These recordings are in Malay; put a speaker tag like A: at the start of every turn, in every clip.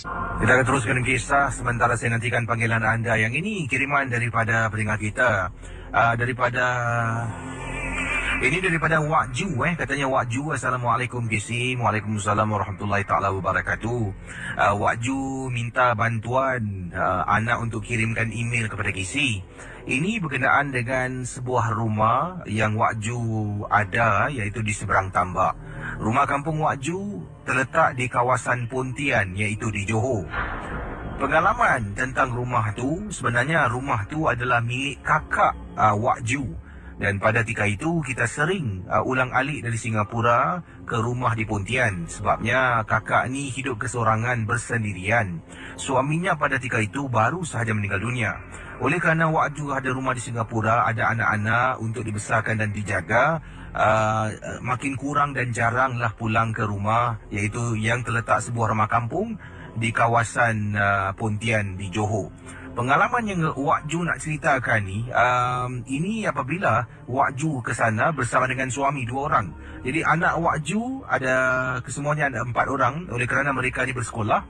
A: Kita akan teruskan kisah sementara saya nantikan panggilan anda. Yang ini kiriman daripada pendengar kita. Daripada Wak Ju, katanya Wak Ju, Assalamualaikum KC. Waalaikumsalam warahmatullahi taala wabarakatuh. Wak Ju minta bantuan anak untuk kirimkan email kepada KC. Ini berkenaan dengan sebuah rumah yang Wak Ju ada, iaitu di seberang tambak. Rumah kampung Wak Ju terletak di kawasan Pontian, iaitu di Johor. Pengalaman tentang rumah tu, sebenarnya rumah tu adalah milik kakak Wak Ju. Dan pada ketika itu kita sering ulang-alik dari Singapura ke rumah di Pontian. Sebabnya kakak ni hidup kesorangan bersendirian. Suaminya pada ketika itu baru sahaja meninggal dunia. Oleh kerana Wak Ju ada rumah di Singapura, ada anak-anak untuk dibesarkan dan dijaga, makin kurang dan jaranglah pulang ke rumah, iaitu yang terletak sebuah rumah kampung di kawasan Pontian di Johor. Pengalaman yang Wak Ju nak ceritakan ni, ini apabila Wak Ju ke sana bersama dengan suami 2 orang. Jadi anak Wak Ju ada, kesemuanya ada 4 orang. Oleh kerana mereka ni bersekolah,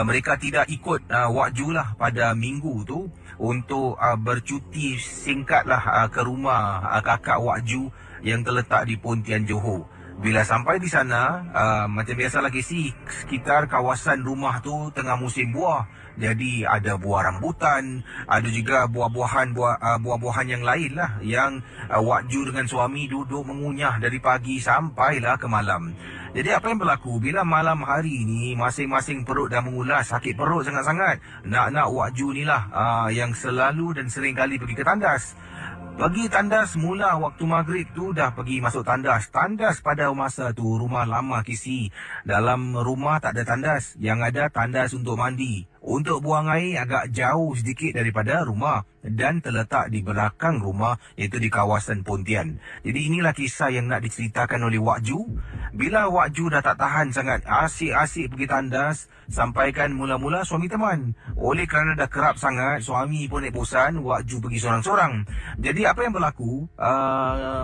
A: mereka tidak ikut Wak Ju lah pada minggu tu untuk bercuti singkatlah ke rumah kakak Wak Ju yang terletak di Pontian Johor. Bila sampai di sana, macam biasa lagi sih, sekitar kawasan rumah tu tengah musim buah. Jadi ada buah rambutan, ada juga buah-buahan yang lain lah, yang Wak Ju dengan suami duduk mengunyah dari pagi sampailah ke malam. Jadi apa yang berlaku bila malam hari ni masing-masing perut dah mengulas, sakit perut sangat-sangat. Nak Wak Ju ni lah yang selalu dan sering kali pergi ke tandas. Pergi tandas mula waktu maghrib tu dah pergi masuk tandas. Tandas pada masa tu rumah lama KC. Dalam rumah tak ada tandas. Yang ada tandas untuk mandi. Untuk buang air agak jauh sedikit daripada rumah. Dan terletak di belakang rumah, iaitu di kawasan Pontian. Jadi inilah kisah yang nak diceritakan oleh Wak Ju. Bila Wak Ju dah tak tahan sangat, asyik-asyik pergi tandas, sampaikan mula-mula suami teman. Oleh kerana dah kerap sangat, suami pun naik bosan, Wak Ju pergi sorang-sorang. Jadi apa yang berlaku,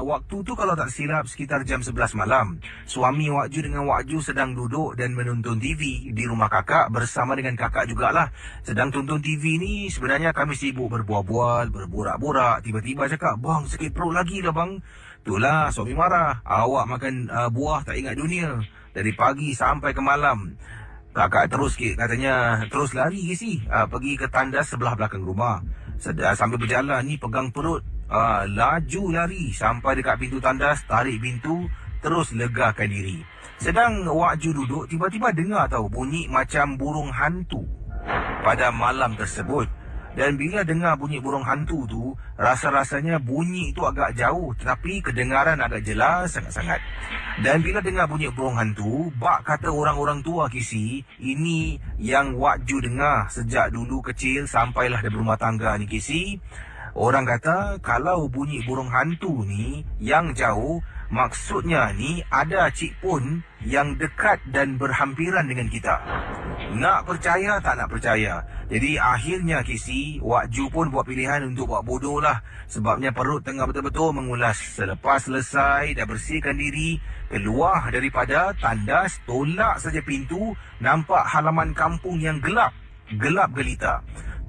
A: waktu tu kalau tak silap sekitar jam 11 malam, suami Wak Ju dengan Wak Ju sedang duduk dan menonton TV di rumah kakak bersama dengan kakak jugalah. Sedang tonton TV ni, sebenarnya kami sibuk berbual-bual, berborak-borak. Tiba-tiba cakap, "Bang, sakit perut lagi lah bang." Itulah suami marah, "Awak makan buah tak ingat dunia dari pagi sampai ke malam." Kakak terus katanya terus lari KC, pergi ke tandas sebelah belakang rumah. Sambil berjalan ni pegang perut, laju lari sampai dekat pintu tandas, tarik pintu, terus legakan diri. Sedang Wak Ju duduk, tiba-tiba dengar tahu bunyi macam burung hantu pada malam tersebut. Dan bila dengar bunyi burung hantu tu, rasa-rasanya bunyi itu agak jauh, tetapi kedengaran agak jelas sangat-sangat. Dan bila dengar bunyi burung hantu, bak kata orang-orang tua KC, ini yang Wak Ju dengar sejak dulu kecil sampailah dia berumah tangga ni KC. Orang kata kalau bunyi burung hantu ni yang jauh, maksudnya ni ada cik pun yang dekat dan berhampiran dengan kita. Nak percaya tak nak percaya. Jadi akhirnya KC, Wak Ju pun buat pilihan untuk buat bodoh lah. Sebabnya perut tengah betul-betul mengulas. Selepas selesai dah bersihkan diri, keluar daripada tandas, tolak saja pintu, nampak halaman kampung yang gelap. Gelap gelita.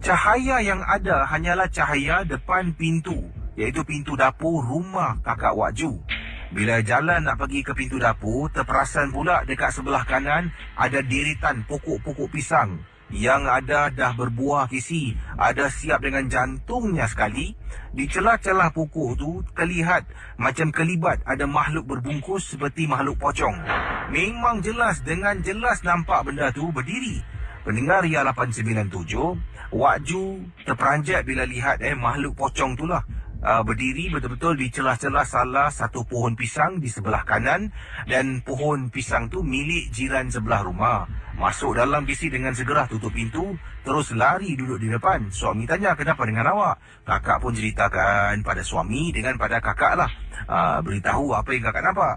A: Cahaya yang ada hanyalah cahaya depan pintu, iaitu pintu dapur rumah kakak Wak Ju. Bila jalan nak pergi ke pintu dapur, terperasan pula dekat sebelah kanan ada deretan pokok-pokok pisang yang ada dah berbuah KC. Ada siap dengan jantungnya sekali. Di celah-celah pokok tu terlihat macam kelibat ada makhluk berbungkus seperti makhluk pocong. Memang jelas, dengan jelas nampak benda tu berdiri. Pendengar Ria 897, Wak Ju terperanjat bila lihat makhluk pocong tu lah berdiri betul-betul di celah-celah salah satu pohon pisang di sebelah kanan. Dan pohon pisang tu milik jiran sebelah rumah. Masuk dalam KC dengan segera tutup pintu, terus lari duduk di depan. Suami tanya, "Kenapa dengan awak?" Kakak pun ceritakan pada suami dengan pada kakak lah, beritahu apa yang kakak nampak.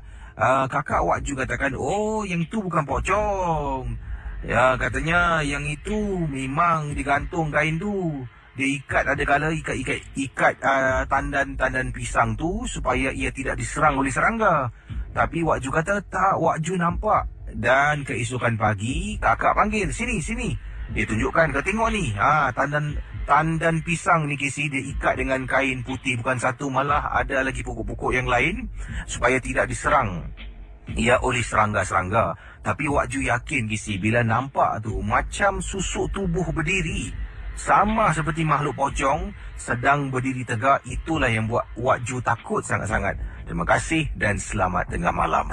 A: Kakak Wak Ju katakan, "Oh, yang tu bukan pocong. Ya, katanya yang itu memang digantung kain tu. Dia ikat, ada kala ikat tandan-tandan pisang tu supaya ia tidak diserang oleh serangga." Tapi Wak Ju kata, "Tak, Wak Ju nampak dan keesokan pagi kakak panggil, sini. Dia tunjukkan, kau tengok ni, tandan pisang ni Casey, dia ikat dengan kain putih, bukan satu, malah ada lagi pokok-pokok yang lain supaya tidak diserang oleh serangga-serangga. Tapi Wak Ju yakin Casey, bila nampak tu macam susuk tubuh berdiri, sama seperti makhluk pocong sedang berdiri tegak. Itulah yang buat Wak Ju takut sangat-sangat. Terima kasih dan selamat tengah malam.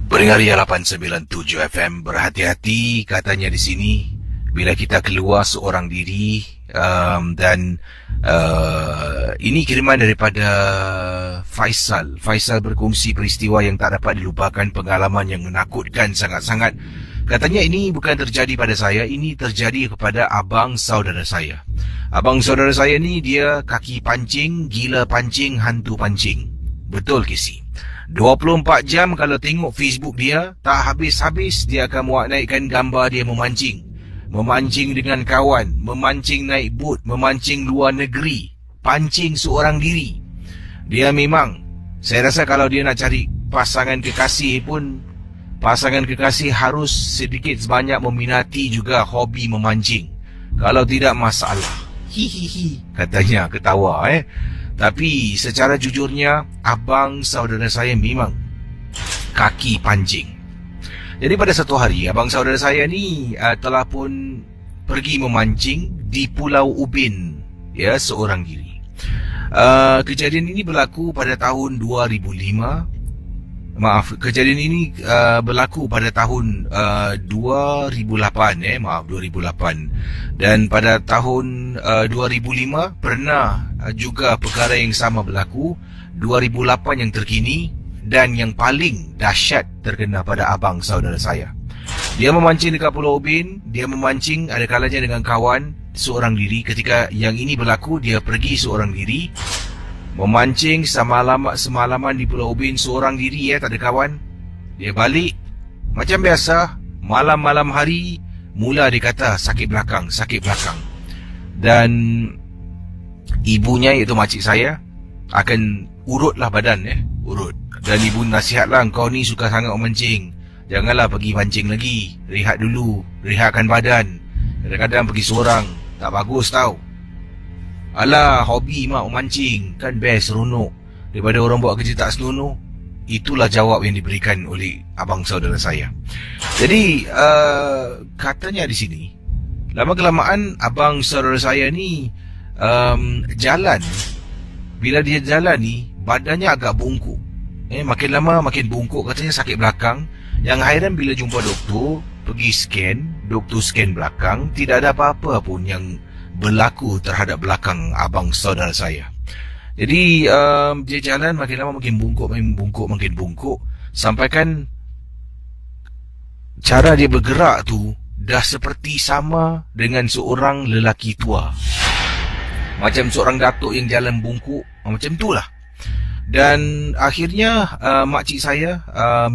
A: Pendengar 897 FM, berhati-hati katanya di sini bila kita keluar seorang diri. Ini kiriman daripada Faisal. Faisal berkongsi peristiwa yang tak dapat dilupakan, pengalaman yang menakutkan sangat-sangat. Katanya ini bukan terjadi pada saya, ini terjadi kepada abang saudara saya. Abang saudara saya ni dia kaki pancing, gila pancing, hantu pancing. Betul Casey. 24 jam kalau tengok Facebook dia, tak habis-habis dia akan muat naikkan gambar dia memancing. Memancing dengan kawan, memancing naik bot, memancing luar negeri, pancing seorang diri. Dia memang, saya rasa kalau dia nak cari pasangan kekasih pun, pasangan kekasih harus sedikit sebanyak meminati juga hobi memancing. Kalau tidak masalah. Hihihi, katanya ketawa Tapi secara jujurnya, abang saudara saya memang kaki pancing. Jadi pada satu hari, abang saudara saya ni telah pun pergi memancing di Pulau Ubin, seorang diri. Kejadian ini berlaku pada tahun 2005. Kejadian ini berlaku pada tahun 2008. 2008. Dan pada tahun 2005 pernah juga perkara yang sama berlaku. 2008 yang terkini dan yang paling dahsyat terkena pada abang saudara saya. Dia memancing dekat Pulau Ubin. Dia memancing ada kalanya dengan kawan seorang diri. Ketika yang ini berlaku, dia pergi seorang diri memancing semalaman di Pulau Ubin seorang diri, tak ada kawan. Dia balik macam biasa. Malam-malam hari mula dia kata sakit belakang. Dan ibunya iaitu makcik saya akan urutlah badan, urut. Dan ibu nasihatlah, kau ni suka sangat memancing, janganlah pergi pancing lagi, rehat dulu, rehatkan badan. Kadang-kadang pergi seorang tak bagus tau. Alah, hobi mak memancing, kan best, seronok daripada orang buat kerja tak senonoh. Itulah jawab yang diberikan oleh abang saudara saya. Jadi katanya di sini, lama-kelamaan abang saudara saya ni jalan. Bila dia jalan ni, badannya agak bungkuk. Makin lama makin bungkuk, katanya sakit belakang. Yang hairan bila jumpa doktor, pergi scan, doktor scan belakang, tidak ada apa-apa pun yang berlaku terhadap belakang abang saudara saya. Jadi dia jalan makin lama makin bungkuk, sampai kan cara dia bergerak tu dah seperti sama dengan seorang lelaki tua. Macam seorang datuk yang jalan bungkuk, macam itulah. Dan akhirnya makcik saya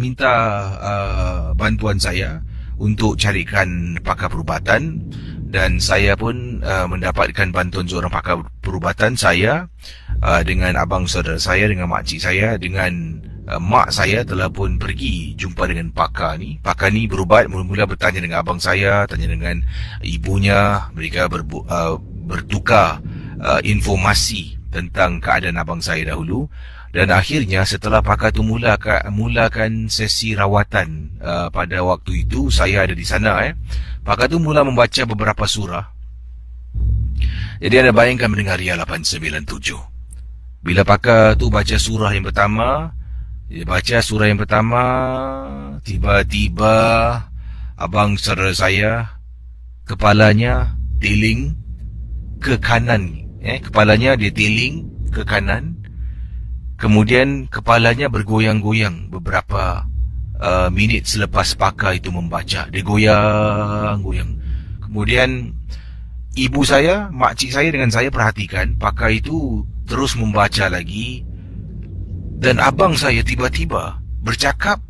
A: minta bantuan saya untuk carikan pakar perubatan. Dan saya pun mendapatkan bantuan seorang pakar perubatan. Saya dengan abang saudara saya, dengan makcik saya, dengan mak saya telah pun pergi jumpa dengan pakar ni. Pakar ni berubat, mula-mula bertanya dengan abang saya, tanya dengan ibunya. Mereka bertukar informasi tentang keadaan abang saya dahulu. Dan akhirnya setelah pakar tu mulakan sesi rawatan pada waktu itu, saya ada di sana. Pakar tu mula membaca beberapa surah. Jadi anda bayangkan mendengar Ria 897. Bila pakar tu baca surah yang pertama, tiba-tiba abang saudara saya kepalanya tiling ke kanan. Kepalanya dia tiling ke kanan. Kemudian kepalanya bergoyang-goyang beberapa minit selepas pakar itu membaca. Dia goyang-goyang. Kemudian ibu saya, makcik saya dengan saya perhatikan pakar itu terus membaca lagi. Dan abang saya tiba-tiba bercakap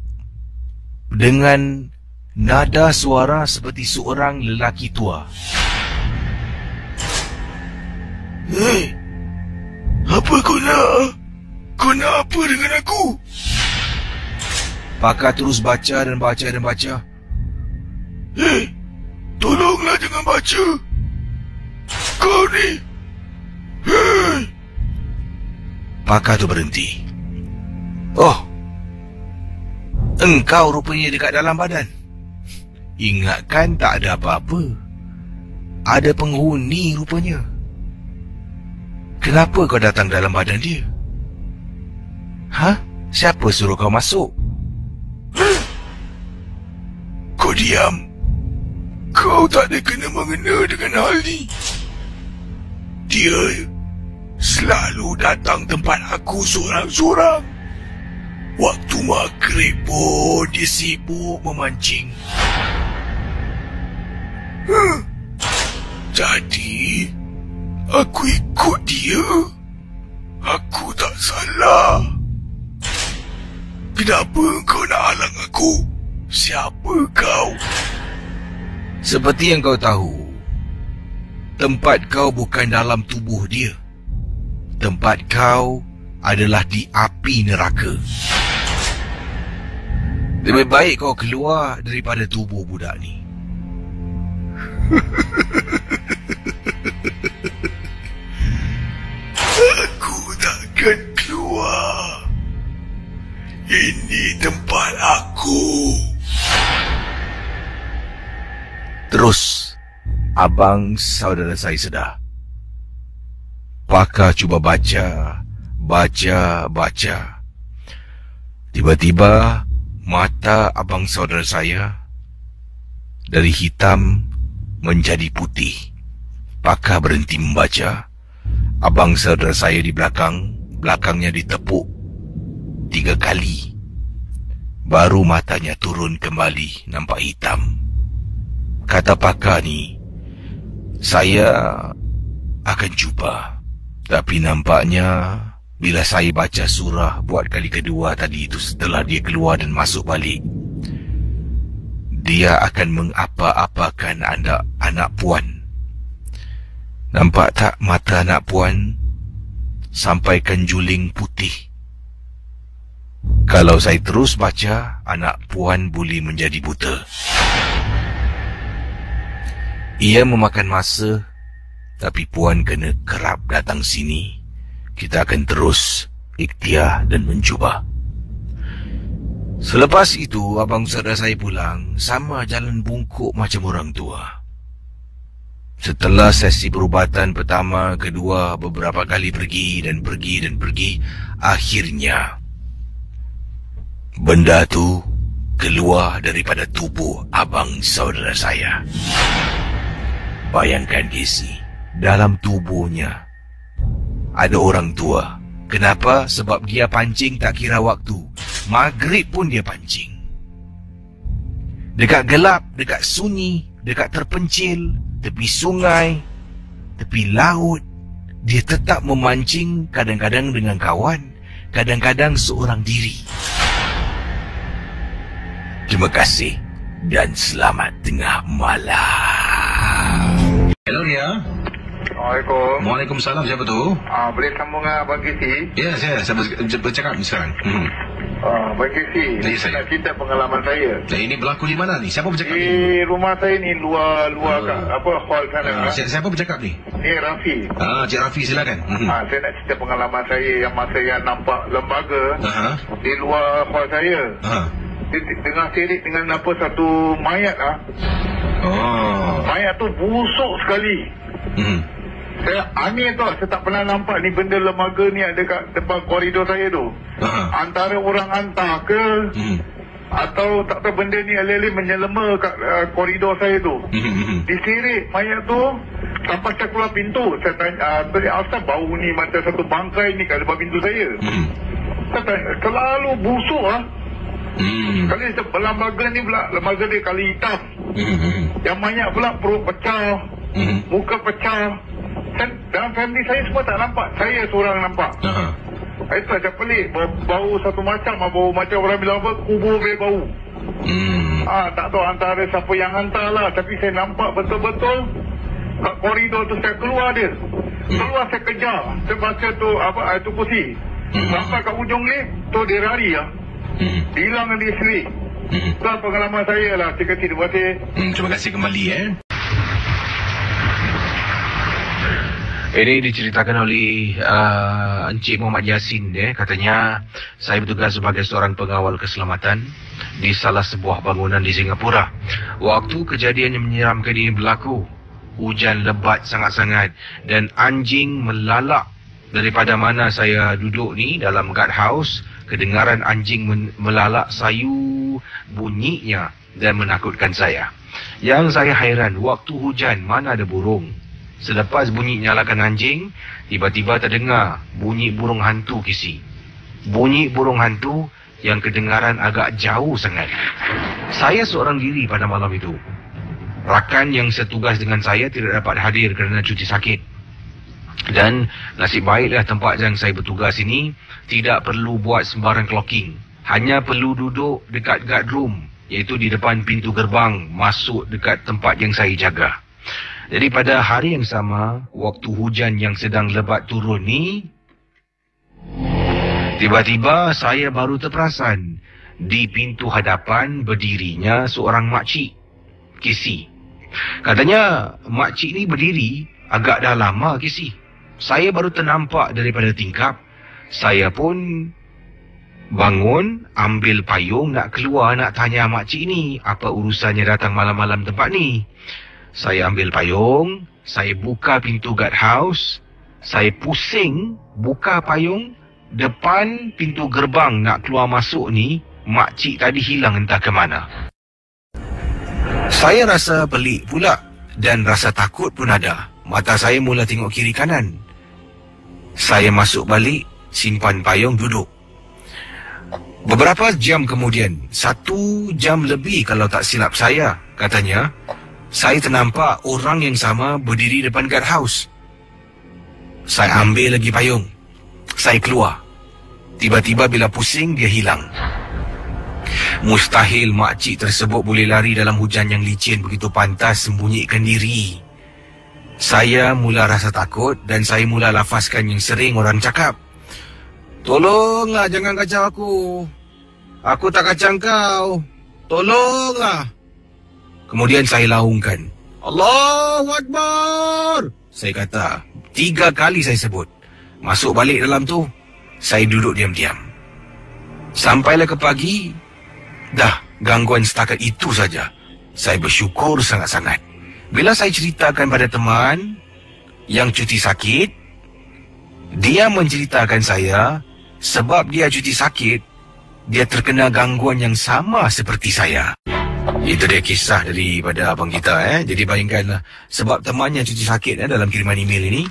A: dengan nada suara seperti seorang lelaki tua. Hei, apa kau nak? Kau nak apa dengan aku? Pakar terus baca dan baca dan baca. Hei, tolonglah jangan baca. Kau ni. Hei. Pakar tu berhenti. Oh, engkau rupanya dekat dalam badan. Ingatkan tak ada apa-apa. Ada penghuni rupanya. Kenapa kau datang dalam badan dia? Hah? Siapa suruh kau masuk? Kau diam. Kau tak ada kena-mengena dengan hal ni. Dia selalu datang tempat aku seorang-seorang. Waktu maghrib pun dia sibuk memancing. Jadi, aku ikut dia. Aku tak salah. Kenapa kau nak halang aku? Siapa kau? Seperti yang kau tahu, tempat kau bukan dalam tubuh dia. Tempat kau adalah di api neraka. Lebih baik kau keluar daripada tubuh budak ni. Aku takkan keluar. Ini tempat aku. Terus, abang saudara saya sedar. Pakar cuba baca. Tiba-tiba, mata abang saudara saya dari hitam menjadi putih. Pakar berhenti membaca. Abang saudara saya di belakangnya ditepuk 3 kali. Baru matanya turun kembali, nampak hitam. Kata pakar ni, saya akan cuba. Tapi nampaknya bila saya baca surah buat kali kedua tadi itu, setelah dia keluar dan masuk balik, dia akan mengapa-apakan anak puan. Nampak tak mata anak puan sampaikan juling putih? Kalau saya terus baca, anak puan boleh menjadi buta. Ia memakan masa, tapi puan kena kerap datang sini. Kita akan terus ikhtiar dan mencuba. Selepas itu, abang saudara saya pulang, sama jalan bungkuk macam orang tua. Setelah sesi perubatan pertama, kedua, beberapa kali pergi, akhirnya benda tu keluar daripada tubuh abang saudara saya. Bayangkan isi, dalam tubuhnya ada orang tua. Kenapa? Sebab dia pancing tak kira waktu. Maghrib pun dia pancing. Dekat gelap, dekat sunyi, dekat terpencil, tepi sungai, tepi laut, dia tetap memancing, kadang-kadang dengan kawan, kadang-kadang seorang diri. Terima kasih dan selamat tengah malam.
B: Hello dia.
C: Assalamualaikum.
B: Waalaikumsalam. Siapa tu?
C: Boleh sambung dengan Abang Kisi?
B: Ya, saya bercakap sekarang.
C: Abang Kisi,
B: Ya, saya.
C: nak cerita pengalaman saya.
B: Ini berlaku di mana ni? Siapa bercakap ni?
C: Di rumah saya ni luar hall sana.
B: Siapa bercakap ni?
C: Ni Rafi.
B: Cik Rafi, silakan.
C: Saya nak cerita pengalaman saya yang masa yang nampak lembaga di luar hall saya. Dia tengah serik dengan satu mayat Mayat tu busuk sekali. Saya aneh tau, saya tak pernah nampak ni benda lembaga ni ada kat depan koridor saya tu. Antara orang hantar ke atau tak tahu benda ni alih-alih menyelema kat koridor saya tu. Diserik mayat tu sampai saya keluar pintu. Saya tanya, asal bau ni macam satu bangkai ni kat depan pintu saya. Saya tanya, selalu busuk Kali lembaga ni pula, lembaga dia kali hitam. Yang mayat pula perut pecah, muka pecah. Dalam family saya semua tak nampak, saya seorang nampak. Itu macam pelik, bau satu macam, bau macam orang bilang kubur berbau. Tak tahu antara siapa yang hantar lah, tapi saya nampak betul-betul kat koridor tu. Saya keluar dia, saya kejar, saya baca tu itu kursi. Sampai kat ujung lift tu dia lari Bilang dengan isteri. Itulah pengalaman saya lah. Terima kasih.
B: Terima kasih kembali
A: Ini diceritakan oleh Encik Muhammad Yasin. Katanya, saya bertugas sebagai seorang pengawal keselamatan di salah sebuah bangunan di Singapura. Waktu kejadian yang menyeramkan ini berlaku, hujan lebat sangat-sangat dan anjing melalak daripada mana saya duduk ni dalam guard house. Kedengaran anjing melalak sayu bunyinya dan menakutkan saya. Yang saya hairan, waktu hujan mana ada burung. Selepas bunyi nyalakan anjing, tiba-tiba terdengar bunyi burung hantu kisi. Bunyi burung hantu yang kedengaran agak jauh sangat. Saya seorang diri pada malam itu. Rakan yang setugas dengan saya tidak dapat hadir kerana cuti sakit. Dan nasib baiklah tempat yang saya bertugas ini tidak perlu buat sembarang clocking. Hanya perlu duduk dekat guard room, iaitu di depan pintu gerbang masuk dekat tempat yang saya jaga. Jadi pada hari yang sama, waktu hujan yang sedang lebat turun ni, tiba-tiba saya baru terperasan di pintu hadapan berdirinya seorang makcik, Kisi. Katanya makcik ni berdiri agak dah lama, Kisi. Saya baru ternampak daripada tingkap. Saya pun bangun, ambil payung nak keluar nak tanya makcik ni apa urusannya datang malam-malam tempat ni. Saya ambil payung, saya buka pintu guard house, saya pusing buka payung, depan pintu gerbang nak keluar masuk ni, makcik tadi hilang entah ke mana. Saya rasa pelik pula dan rasa takut pun ada. Mata saya mula tengok kiri kanan. Saya masuk balik, simpan payung, duduk. Beberapa jam kemudian, 1 jam lebih kalau tak silap saya, katanya, saya ternampak orang yang sama berdiri depan guard house. Saya ambil lagi payung. Saya keluar. Tiba-tiba bila pusing, dia hilang. Mustahil makcik tersebut boleh lari dalam hujan yang licin begitu pantas sembunyikan diri. Saya mula rasa takut dan saya mula lafazkan yang sering orang cakap. Tolonglah, jangan kacau aku. Aku tak kacau kau. Tolonglah. Kemudian saya laungkan, Allahu Akbar. Saya kata, 3 kali saya sebut. Masuk balik dalam tu, saya duduk diam-diam. Sampailah ke pagi, dah gangguan setakat itu saja. Saya bersyukur sangat-sangat. Bila saya ceritakan pada teman yang cuti sakit, dia menceritakan saya, sebab dia cuti sakit, dia terkena gangguan yang sama seperti saya. Itu dia kisah daripada abang kita. Jadi bayangkanlah, sebab temannya cuti sakit dalam kiriman email ini,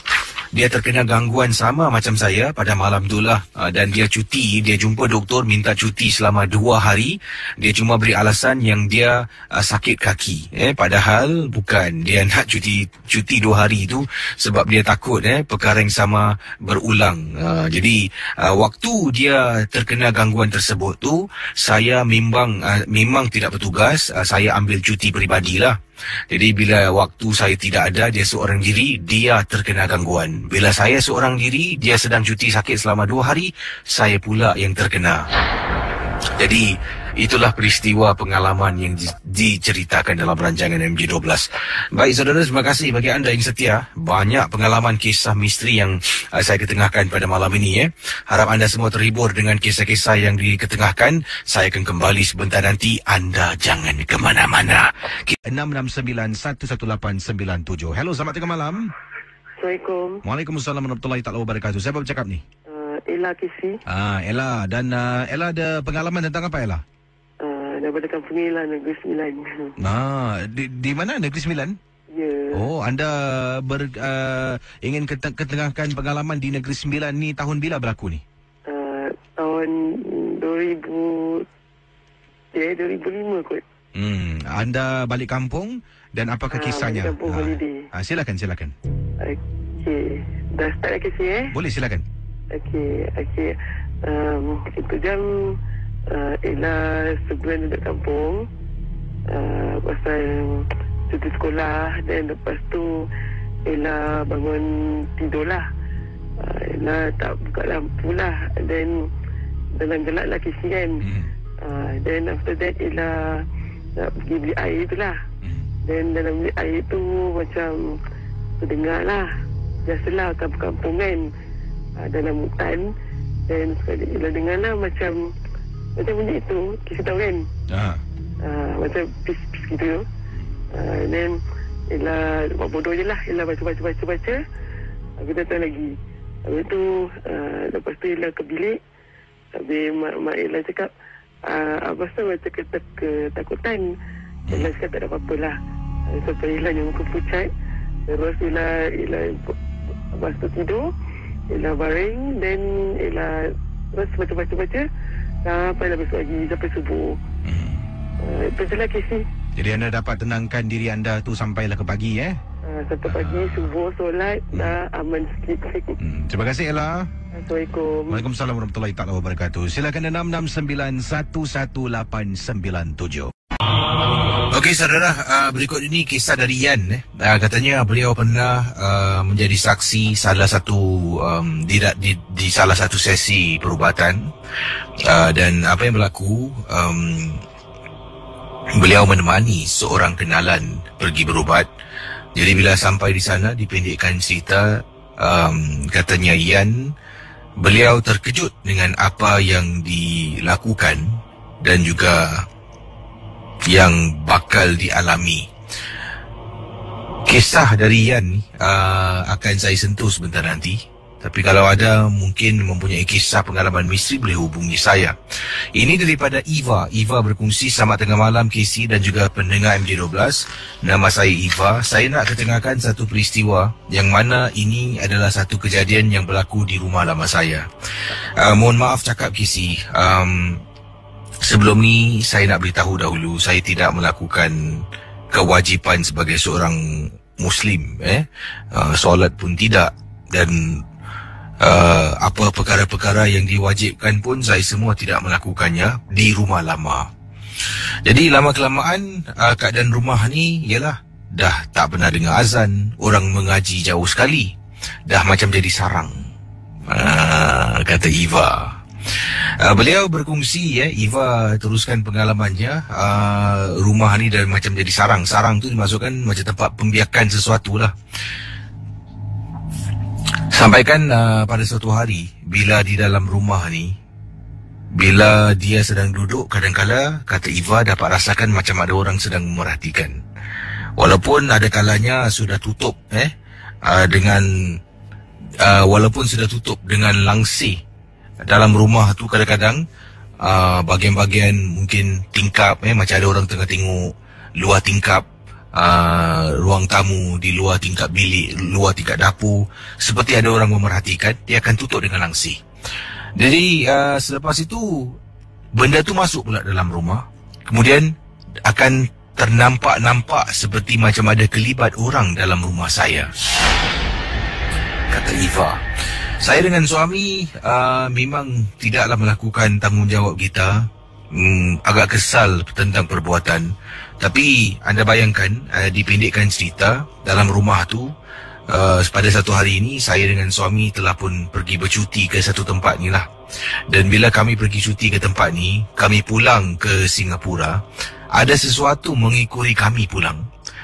A: dia terkena gangguan sama macam saya pada malam itulah. Dan dia cuti, dia jumpa doktor minta cuti selama 2 hari. Dia cuma beri alasan yang dia sakit kaki. Padahal bukan, dia nak cuti 2 hari itu sebab dia takut perkara yang sama berulang. Jadi waktu dia terkena gangguan tersebut tu, saya memang tidak bertugas. Saya ambil cuti peribadilah. Jadi bila waktu saya tidak ada, dia seorang diri, dia terkena gangguan. Bila saya seorang diri, dia sedang cuti sakit selama 2 hari, saya pula yang terkena. Jadi itulah peristiwa pengalaman yang diceritakan dalam rancangan MJ12. Baik saudara, terima kasih bagi anda yang setia. Banyak pengalaman kisah misteri yang saya ketengahkan pada malam ini. Harap anda semua terhibur dengan kisah-kisah yang diketengahkan. Saya akan kembali sebentar nanti. Anda jangan ke mana-mana. 669-11897. Hello, selamat tengah malam.
D: Assalamualaikum.
A: Waalaikumsalam warahmatullahi wabarakatuh. Siapa bercakap ni?
D: Ella Kisi.
A: Ella. Dan Ella ada pengalaman tentang apa, Ella?
D: Daripada Kampung Ella, Negeri Sembilan.
A: Di mana Negeri Sembilan?
D: Ya.
A: Oh, anda ingin ketengahkan pengalaman di Negeri Sembilan ni tahun bila berlaku ni?
D: Tahun 2005 kot.
A: Anda balik kampung dan apakah kisahnya?
D: Balik kampung holiday.
A: Silakan.
D: Okey. Dah start dah kasi
A: Boleh, silakan.
D: Okey. Itu jam Ella sebulan duduk kampung. Pasal cuti sekolah. Dan lepas tu Ella bangun tidur lah. Ella tak buka lampu lah. Dan dalam gelap lah kisi kan. Then after that ialah nak pergi beli air tu lah. Dan dalam beli air tu macam terdengar lah, biasalah kampung-kampung kan, dalam hutan. Dan sekali ialah dengar lah macam bunyi itu, kita tahu kan, macam pis-pis gitu. Then ialah buat bodoh je lah, ialah baca. Aku datang lagi. Habis tu lepas tu ialah ke bilik. Habis mak ialah cakap, Abang tu macam ketakutan. Ialah cakap tak ada apa-apa lah. Sampai ialah yang muka pucat. Terus ialah Abang tu tidur. Ialah baring. Dan ialah terus baca-baca. Sampai dah besok lagi, sampai subuh. Itu je lah Casey.
A: Jadi anda dapat tenangkan diri anda tu sampailah ke pagi
D: sampai pagi, subuh, solat, dah aman sikit.
A: Terima kasih Ella.
D: Assalamualaikum.
A: Waalaikumsalam warahmatullahi taala wabarakatuh. Silakan 66911897. Okey saudara, berikut ini kisah dari Yan. Katanya beliau pernah menjadi saksi salah satu di salah satu sesi perubatan, dan apa yang berlaku, beliau menemani seorang kenalan pergi berubat. Jadi bila sampai di sana, dipendekkan cerita, katanya Yan, beliau terkejut dengan apa yang dilakukan dan juga yang bakal dialami. Kisah dari Yan akan saya sentuh sebentar nanti. Tapi kalau ada mungkin mempunyai kisah pengalaman misteri, boleh hubungi saya. Ini daripada Eva. Eva berkongsi, selamat tengah malam KC dan juga pendengar MJ12. Nama saya Eva. Saya nak ketengahkan satu peristiwa yang mana ini adalah satu kejadian yang berlaku di rumah lama saya. Mohon maaf cakap KC. Sebelum ni saya nak beritahu dahulu, saya tidak melakukan kewajipan sebagai seorang Muslim. Solat pun tidak. Dan apa perkara-perkara yang diwajibkan pun saya semua tidak melakukannya di rumah lama. Jadi lama-kelamaan keadaan rumah ni ialah dah tak pernah dengar azan, orang mengaji jauh sekali, dah macam jadi sarang, kata Eva. Beliau berkongsi, Eva teruskan pengalamannya, rumah ni dah macam jadi sarang. Sarang tu dimasukkan macam tempat pembiakan sesuatu lah. Sampaikan pada suatu hari, bila di dalam rumah ni, bila dia sedang duduk, kadang-kala kata Eva dapat rasakan macam ada orang sedang memerhatikan. Walaupun ada kalanya sudah tutup walaupun sudah tutup dengan langsir dalam rumah tu, kadang-kadang bahagian-bahagian mungkin tingkap, macam ada orang tengah tengok luar tingkap, ruang tamu di luar tingkap bilik, luar tingkap dapur, seperti ada orang memerhatikan, dia akan tutup dengan langsir. Jadi selepas itu benda tu masuk pula dalam rumah. Kemudian akan ternampak-nampak seperti macam ada kelibat orang dalam rumah saya, kata Eva. Saya dengan suami memang tidaklah melakukan tanggungjawab kita. Agak kesal tentang perbuatan. Tapi anda bayangkan, dipendekkan cerita, dalam rumah tu pada satu hari ini saya dengan suami telah pun pergi bercuti ke satu tempat ni lah. Dan bila kami pergi cuti ke tempat ni, kami pulang ke Singapura, ada sesuatu mengikuti kami pulang.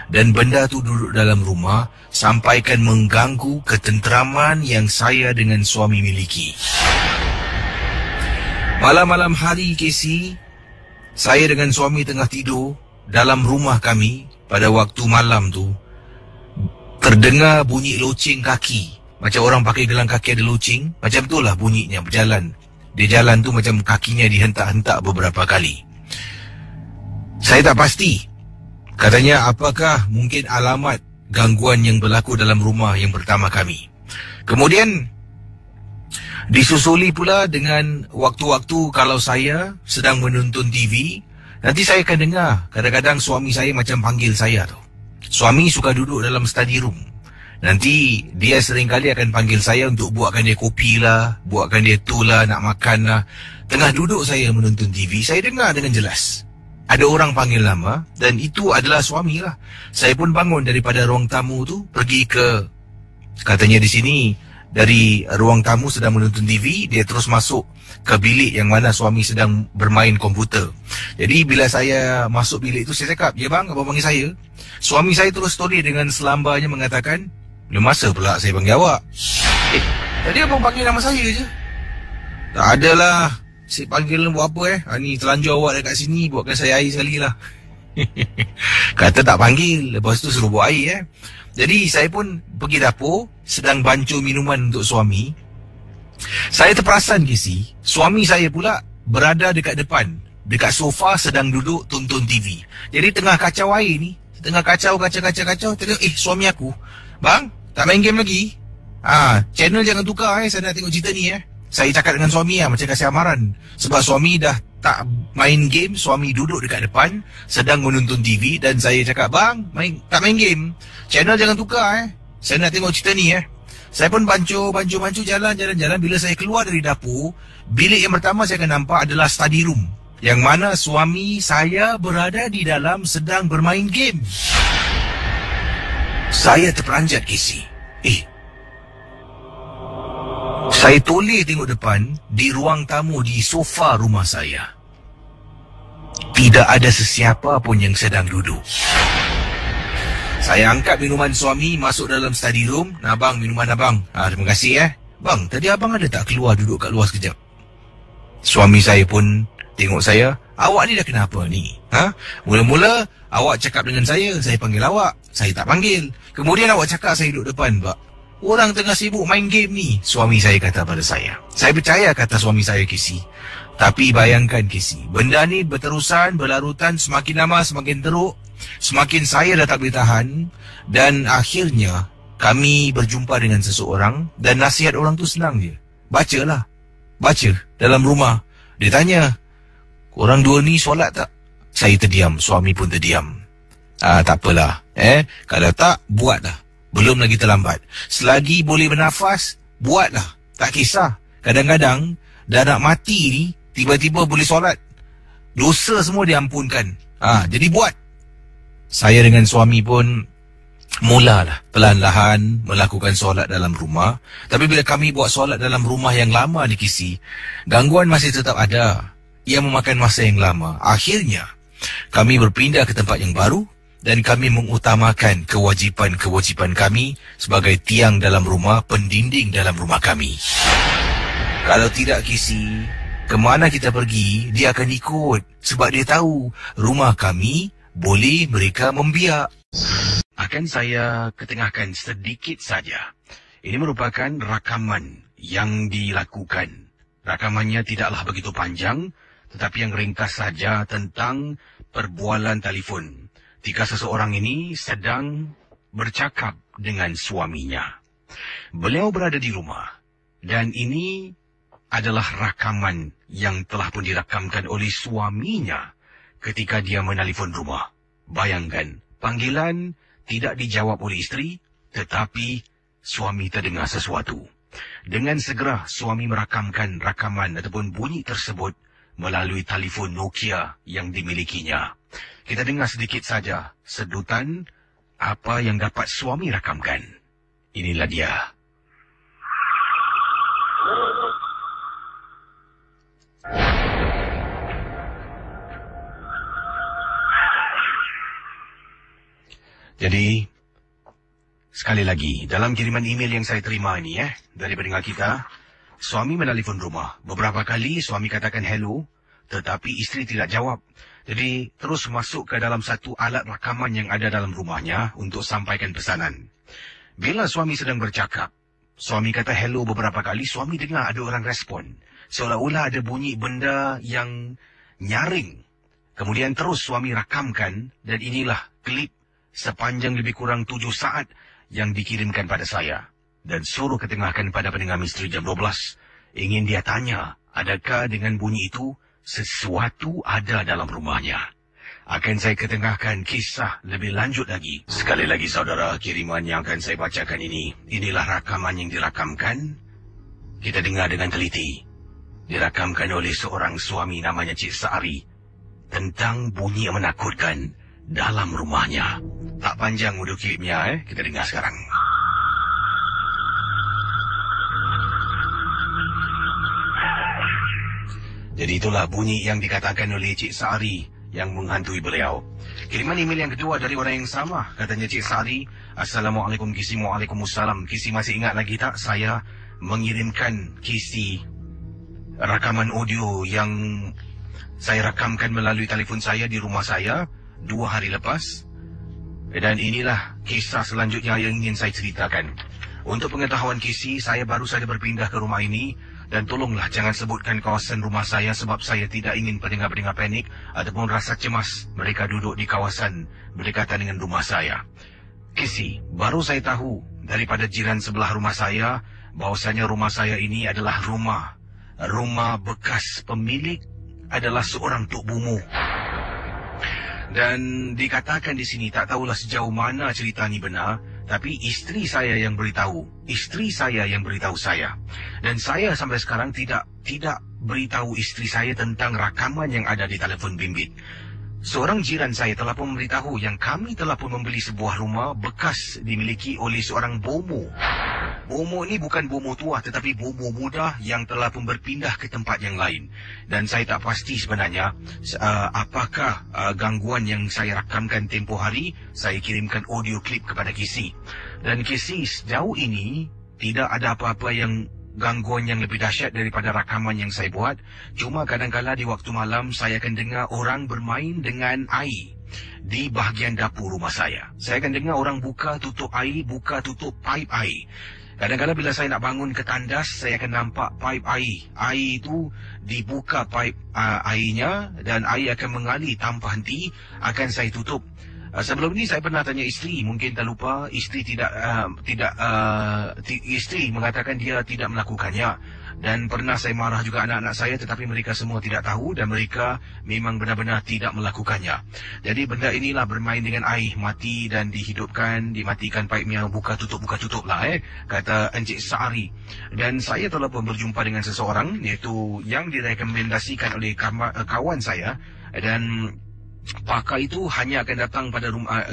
A: Dan benda tu duduk dalam rumah sampaikan mengganggu ketenteraman yang saya dengan suami miliki. Malam-malam hari KC, saya dengan suami tengah tidur dalam rumah kami. Pada waktu malam tu terdengar bunyi loceng kaki. Macam orang pakai gelang kaki ada loceng, macam itulah bunyinya berjalan. Dia jalan tu macam kakinya dihentak-hentak beberapa kali. Saya tak pasti, katanya apakah mungkin alamat gangguan yang berlaku dalam rumah yang pertama kami. Kemudian disusuli pula dengan waktu-waktu kalau saya sedang menonton TV, nanti saya akan dengar kadang-kadang suami saya macam panggil saya tu. Suami suka duduk dalam study room. Nanti dia seringkali akan panggil saya untuk buatkan dia kopi lah, buatkan dia tu lah, nak makan lah. Tengah duduk saya menonton TV, saya dengar dengan jelas ada orang panggil nama, dan itu adalah suami lah. Saya pun bangun daripada ruang tamu tu, pergi ke, katanya di sini dari ruang tamu sedang menonton TV, dia terus masuk ke bilik yang mana suami sedang bermain komputer. Jadi bila saya masuk bilik itu, saya cakap, "Ya bang, abang panggil saya." Suami saya terus story dengan selambarnya mengatakan, "Belum masa pula saya panggil awak." Tadi abang panggil nama saya je. Tak adalah, saya panggil buat apa ni telanjur awak dekat sini, buatkan saya air sekali lah. Kata tak panggil, lepas tu suruh buat air Jadi saya pun pergi dapur, sedang bancuh minuman untuk suami. Saya terperasan suami saya pula berada dekat depan, dekat sofa sedang duduk tonton TV. Jadi tengah kacau air ni, tengah kacau, tengok, suami aku, "Bang, tak main game lagi? Channel jangan tukar saya nak tengok cerita ni Saya cakap dengan suami macam kasih amaran. Sebab suami dah tak main game, suami duduk dekat depan, sedang menonton TV dan saya cakap, "Bang, tak main game. Channel jangan tukar Saya nak tengok cerita ni Saya pun bancuh, jalan. Bila saya keluar dari dapur, bilik yang pertama saya akan nampak adalah study room, yang mana suami saya berada di dalam sedang bermain game. Saya terperanjat, saya toleh tengok depan, di ruang tamu di sofa rumah saya, tidak ada sesiapa pun yang sedang duduk. Saya angkat minuman suami, masuk dalam study room. "Nah abang, minuman abang." "Terima kasih Bang, tadi abang ada tak keluar duduk kat luar sekejap?" Suami saya pun tengok saya, "Awak ni dah kenapa ni? Mula-mula awak cakap dengan saya panggil awak. Saya tak panggil. Kemudian awak cakap saya duduk depan, Pak. Orang tengah sibuk main game ni." Suami saya kata pada saya. Saya percaya kata suami saya, Tapi bayangkan, benda ni berterusan, berlarutan, semakin lama semakin teruk. Semakin saya dah tak boleh tahan. Dan akhirnya kami berjumpa dengan seseorang, dan nasihat orang tu senang je. Baca dalam rumah. Dia tanya, "Korang dua ni solat tak?" Saya terdiam, suami pun terdiam. Tak apalah. Kalau tak, buatlah. Belum lagi terlambat. Selagi boleh bernafas, buatlah. Tak kisah. Kadang-kadang dah nak mati ni, tiba-tiba boleh solat. Dosa semua diampunkan. Jadi buat. Saya dengan suami pun mulalah perlahan-lahan melakukan solat dalam rumah. Tapi bila kami buat solat dalam rumah yang lama ni, gangguan masih tetap ada. Ia memakan masa yang lama. Akhirnya kami berpindah ke tempat yang baru, dan kami mengutamakan kewajipan kami sebagai tiang dalam rumah, pendinding dalam rumah kami. Kalau tidak, kemana kita pergi, dia akan ikut. Sebab dia tahu rumah kami boleh mereka membiak. Akan saya ketengahkan sedikit saja. Ini merupakan rakaman yang dilakukan. Rakamannya tidaklah begitu panjang, tetapi yang ringkas saja tentang perbualan telefon. Jika seseorang ini sedang bercakap dengan suaminya. Beliau berada di rumah, dan ini adalah rakaman yang telah pun dirakamkan oleh suaminya ketika dia menelefon rumah. Bayangkan, panggilan tidak dijawab oleh isteri, tetapi suami terdengar sesuatu. Dengan segera suami merakamkan rakaman ataupun bunyi tersebut melalui telefon Nokia yang dimilikinya. Kita dengar sedikit saja sedutan apa yang dapat suami rakamkan. Inilah dia. Jadi, sekali lagi, dalam kiriman email yang saya terima ini dari pendengar kita, suami menelefon rumah. Beberapa kali suami katakan hello, tetapi isteri tidak jawab. Jadi, terus masuk ke dalam satu alat rakaman yang ada dalam rumahnya untuk sampaikan pesanan. Bila suami sedang bercakap, suami kata hello beberapa kali, suami dengar ada orang respon. Seolah-olah ada bunyi benda yang nyaring. Kemudian terus suami rakamkan, dan inilah klip sepanjang lebih kurang 7 saat yang dikirimkan pada saya. Dan suruh ketengahkan pada pendengar misteri jam 12. Ingin dia tanya, adakah dengan bunyi itu sesuatu ada dalam rumahnya? Akan saya ketengahkan kisah lebih lanjut lagi. Sekali lagi saudara, kiriman yang akan saya bacakan ini, inilah rakaman yang dirakamkan. Kita dengar dengan teliti. Dirakamkan oleh seorang suami namanya Cik Sa'ari. Tentang bunyi yang menakutkan dalam rumahnya. Tak panjang audio klipnya, kita dengar sekarang. Jadi itulah bunyi yang dikatakan oleh Cik Sari yang menghantui beliau. Kiriman email yang kedua dari orang yang sama. Katanya Cik Sari, Assalamualaikum Kisi, Waalaikumsalam. Kisi masih ingat lagi tak saya mengirimkan Kisi rakaman audio yang saya rakamkan melalui telefon saya di rumah saya 2 hari lepas? Dan inilah kisah selanjutnya yang ingin saya ceritakan. Untuk pengetahuan Kisi, saya baru saja berpindah ke rumah ini. Dan tolonglah jangan sebutkan kawasan rumah saya sebab saya tidak ingin pendengar-pendengar panik ataupun rasa cemas mereka duduk di kawasan berdekatan dengan rumah saya. Kisi, baru saya tahu daripada jiran sebelah rumah saya bahawasanya rumah saya ini adalah rumah bekas pemilik adalah seorang Tok Bumu. Dan dikatakan di sini, tak tahulah sejauh mana cerita ini benar, tapi isteri saya yang beritahu. Isteri saya yang beritahu saya. Dan saya sampai sekarang tidak beritahu isteri saya tentang rakaman yang ada di telefon bimbit. Seorang jiran saya telah pun memberitahu yang kami telah pun membeli sebuah rumah bekas dimiliki oleh seorang bomo. Bomo ini bukan bomo tua tetapi bomo muda yang telah pun berpindah ke tempat yang lain. Dan saya tak pasti sebenarnya apakah gangguan yang saya rakamkan tempoh hari. Saya kirimkan audio klip kepada Kisi. Dan Kisi, sejauh ini tidak ada apa-apa yang gangguan yang lebih dahsyat daripada rakaman yang saya buat. Cuma kadang-kadang di waktu malam saya akan dengar orang bermain dengan air di bahagian dapur rumah saya. Saya akan dengar orang buka tutup air, buka tutup paip air. Kadang-kadang bila saya nak bangun ke tandas, saya akan nampak paip air. Air itu dibuka paip airnya dan air akan mengalir tanpa henti. Akan saya tutup. Sebelum ini saya pernah tanya isteri, mungkin tak lupa, isteri isteri mengatakan dia tidak melakukannya. Dan pernah saya marah juga anak-anak saya, tetapi mereka semua tidak tahu dan mereka memang benar-benar tidak melakukannya. Jadi benda inilah bermain dengan air, mati dan dihidupkan, dimatikan paipnya, buka tutup lah kata Encik Sari. Dan saya telah pun berjumpa dengan seseorang, iaitu yang direkomendasikan oleh kawan saya, dan pakar itu hanya akan datang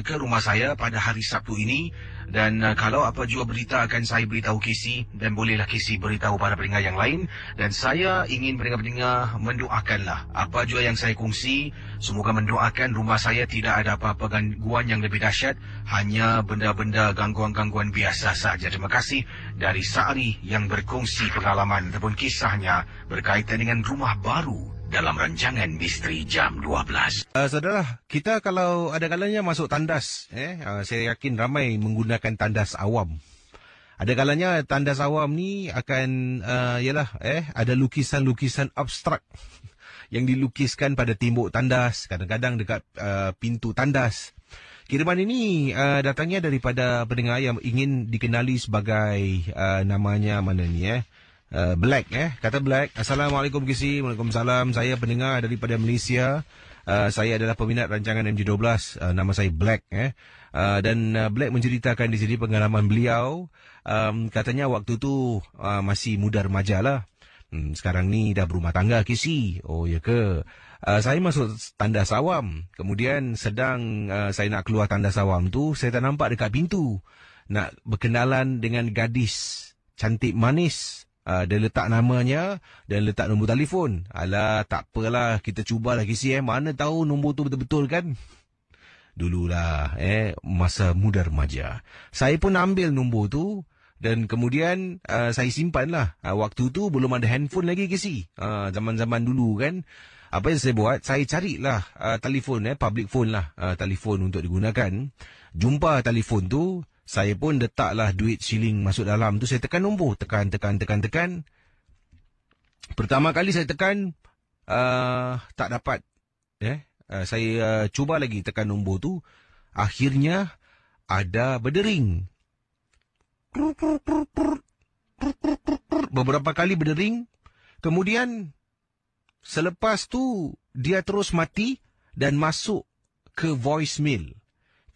A: ke rumah saya pada hari Sabtu ini. Dan kalau apa jua berita akan saya beritahu Kisi, dan bolehlah Kisi beritahu para pendengar yang lain. Dan saya ingin pendengar-pendengar mendoakanlah apa jua yang saya kongsi. Semoga mendoakan rumah saya tidak ada apa-apa gangguan yang lebih dahsyat, hanya benda-benda gangguan-gangguan biasa saja. Terima kasih dari Sari yang berkongsi pengalaman ataupun kisahnya berkaitan dengan rumah baru dalam rancangan Misteri Jam 12.
E: Saudara, kita kalau ada kalanya masuk tandas, saya yakin ramai menggunakan tandas awam. Ada kalanya tandas awam ni akan, ada lukisan-lukisan abstrak yang dilukiskan pada tembok tandas, kadang-kadang dekat pintu tandas. Kiriman ini datangnya daripada pendengar yang ingin dikenali sebagai namanya mana ni Black kata Black. Assalamualaikum Kisi. Waalaikumsalam. Saya pendengar daripada Malaysia. Saya adalah peminat rancangan MJ12. Nama saya Black dan Black menceritakan di sini pengalaman beliau. Katanya waktu tu masih muda remaja lah. Sekarang ni dah berumah tangga Kisi. Oh ya ke? Saya masuk tandas awam. Kemudian sedang saya nak keluar tandas awam tu, saya tak nampak dekat pintu. Nak berkenalan dengan gadis cantik manis. Dia letak namanya dan letak nombor telefon. Alah, tak apalah, kita cubalah Kisi mana tahu nombor tu betul-betul kan. Dululah masa muda remaja, saya pun ambil nombor tu dan kemudian saya simpanlah. Waktu tu belum ada handphone lagi Kisi. Zaman-zaman dulu kan. Apa yang saya buat, saya carilah telefon, public phone lah, telefon untuk digunakan. Jumpa telefon tu, saya pun letaklah duit shilling masuk dalam tu. Saya tekan nombor, tekan. Pertama kali saya tekan, tak dapat. Saya cuba lagi tekan nombor tu. Akhirnya ada berdering. Beberapa kali berdering. Kemudian selepas tu dia terus mati dan masuk ke voicemail.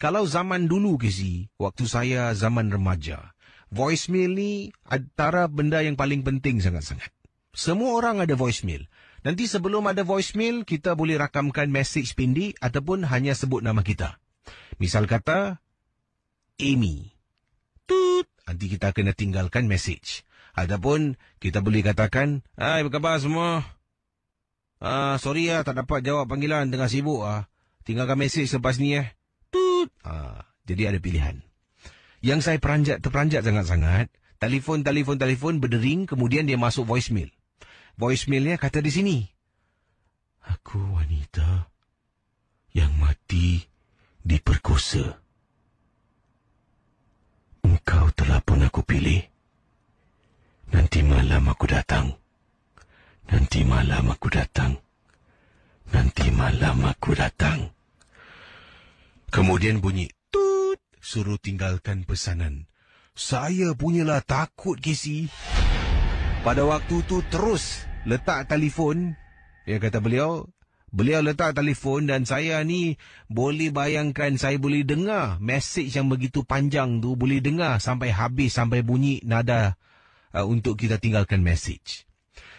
E: Kalau zaman dulu Kisi, waktu saya zaman remaja, voicemail ni antara benda yang paling penting sangat-sangat. Semua orang ada voicemail. Nanti sebelum ada voicemail, kita boleh rakamkan message pendek ataupun hanya sebut nama kita. Misal kata, Amy. Tut. Nanti kita kena tinggalkan message. Ataupun kita boleh katakan, hai, apa khabar semua? Sorry tak dapat jawab panggilan, tengah sibuk tinggalkan mesej selepas ni Tut. Jadi ada pilihan. Yang saya terperanjat sangat-sangat, telefon berdering, kemudian dia masuk voicemail. Voicemailnya kata di sini, aku wanita yang mati diperkosa. Engkau telah pun aku pilih. Nanti malam aku datang. Nanti malam aku datang. Nanti malam aku datang. Kemudian bunyi tut, suruh tinggalkan pesanan. Saya punyalah takut, Casey. Pada waktu tu terus letak telefon. Ya, kata beliau letak telefon dan saya ni boleh bayangkan, saya boleh dengar mesej yang begitu panjang tu, boleh dengar sampai habis, sampai bunyi nada untuk kita tinggalkan mesej.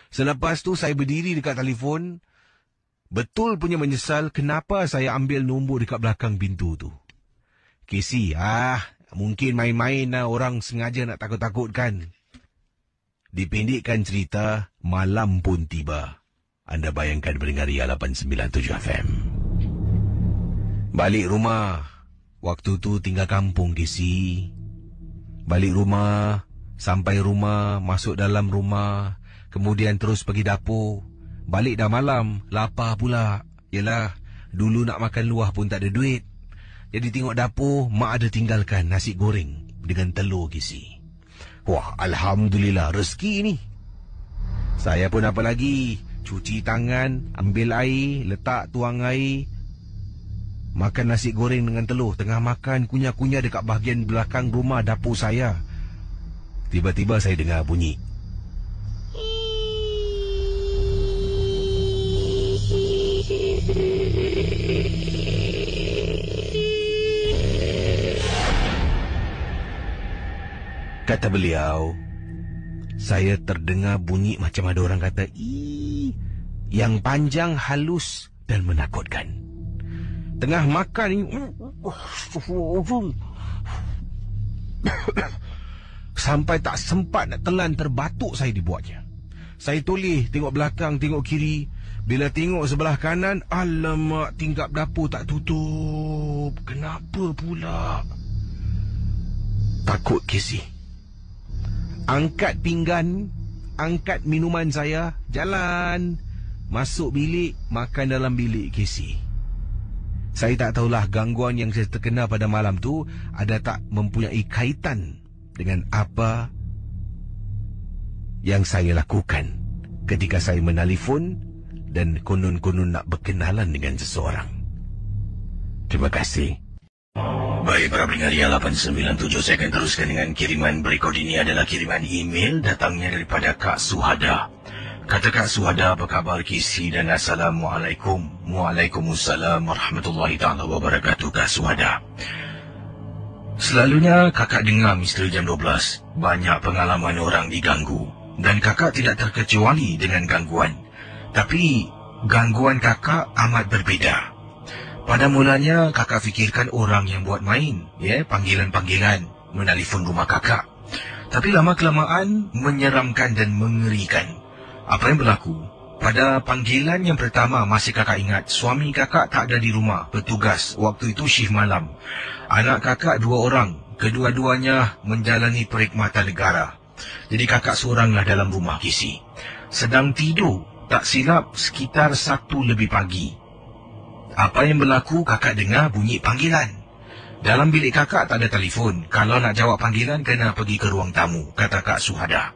E: Selepas tu saya berdiri dekat telefon, betul punya menyesal kenapa saya ambil nombor dekat belakang pintu tu. Casey, mungkin main-main orang sengaja nak takut-takutkan. Dipendekkan cerita, malam pun tiba. Anda bayangkan pendengar Ria 897 FM. Balik rumah. Waktu tu tinggal kampung, Casey. Balik rumah, sampai rumah, masuk dalam rumah, kemudian terus pergi dapur. Balik dah malam, lapar pula. Yelah, dulu nak makan luar pun tak ada duit. Jadi tengok dapur, mak ada tinggalkan nasi goreng dengan telur, Casey. Wah, Alhamdulillah, rezeki ni. Saya pun apa lagi, cuci tangan, ambil air, letak tuang air, makan nasi goreng dengan telur. Tengah makan, kunyah-kunyah dekat bahagian belakang rumah dapur saya. Tiba-tiba saya dengar bunyi. Kata beliau, saya terdengar bunyi macam ada orang kata yang panjang, halus dan menakutkan. Tengah makan ni, sampai tak sempat nak telan, terbatuk saya dibuatnya. Saya toleh, tengok belakang, tengok kiri. Bila tengok sebelah kanan, alamak, tingkap dapur tak tutup. Kenapa pula? Takut, Casey. Angkat pinggan, angkat minuman saya, jalan. Masuk bilik, makan dalam bilik, Casey. Saya tak tahulah gangguan yang saya terkena pada malam tu ada tak mempunyai kaitan dengan apa yang saya lakukan ketika saya menelefon dan konon-konon nak berkenalan dengan seseorang. Terima kasih. Baik, para pendengar Ria 897, saya akan teruskan dengan kiriman berikut. Ini adalah kiriman email datangnya daripada Kak Suhada. Kata Kak Suhada, apa khabar Casey dan Assalamualaikum. Waalaikumsalam warahmatullahi ta'ala wabarakatuh, Kak Suhada. Selalunya kakak dengar Misteri Jam 12, banyak pengalaman orang diganggu. Dan kakak tidak terkecuali dengan gangguan. Tapi gangguan kakak amat berbeza. Pada mulanya kakak fikirkan orang yang buat main, panggilan-panggilan menelefon rumah kakak. Tapi lama-kelamaan menyeramkan dan mengerikan. Apa yang berlaku? Pada panggilan yang pertama, masih kakak ingat, suami kakak tak ada di rumah, bertugas. Waktu itu shift malam. Anak kakak 2 orang, kedua-duanya menjalani perkhidmatan negara. Jadi kakak seoranglah dalam rumah, Casey. Sedang tidur, tak silap sekitar 1 lebih pagi. Apa yang berlaku, kakak dengar bunyi panggilan. Dalam bilik kakak tak ada telefon. Kalau nak jawab panggilan, kena pergi ke ruang tamu, kata Kak Suhada.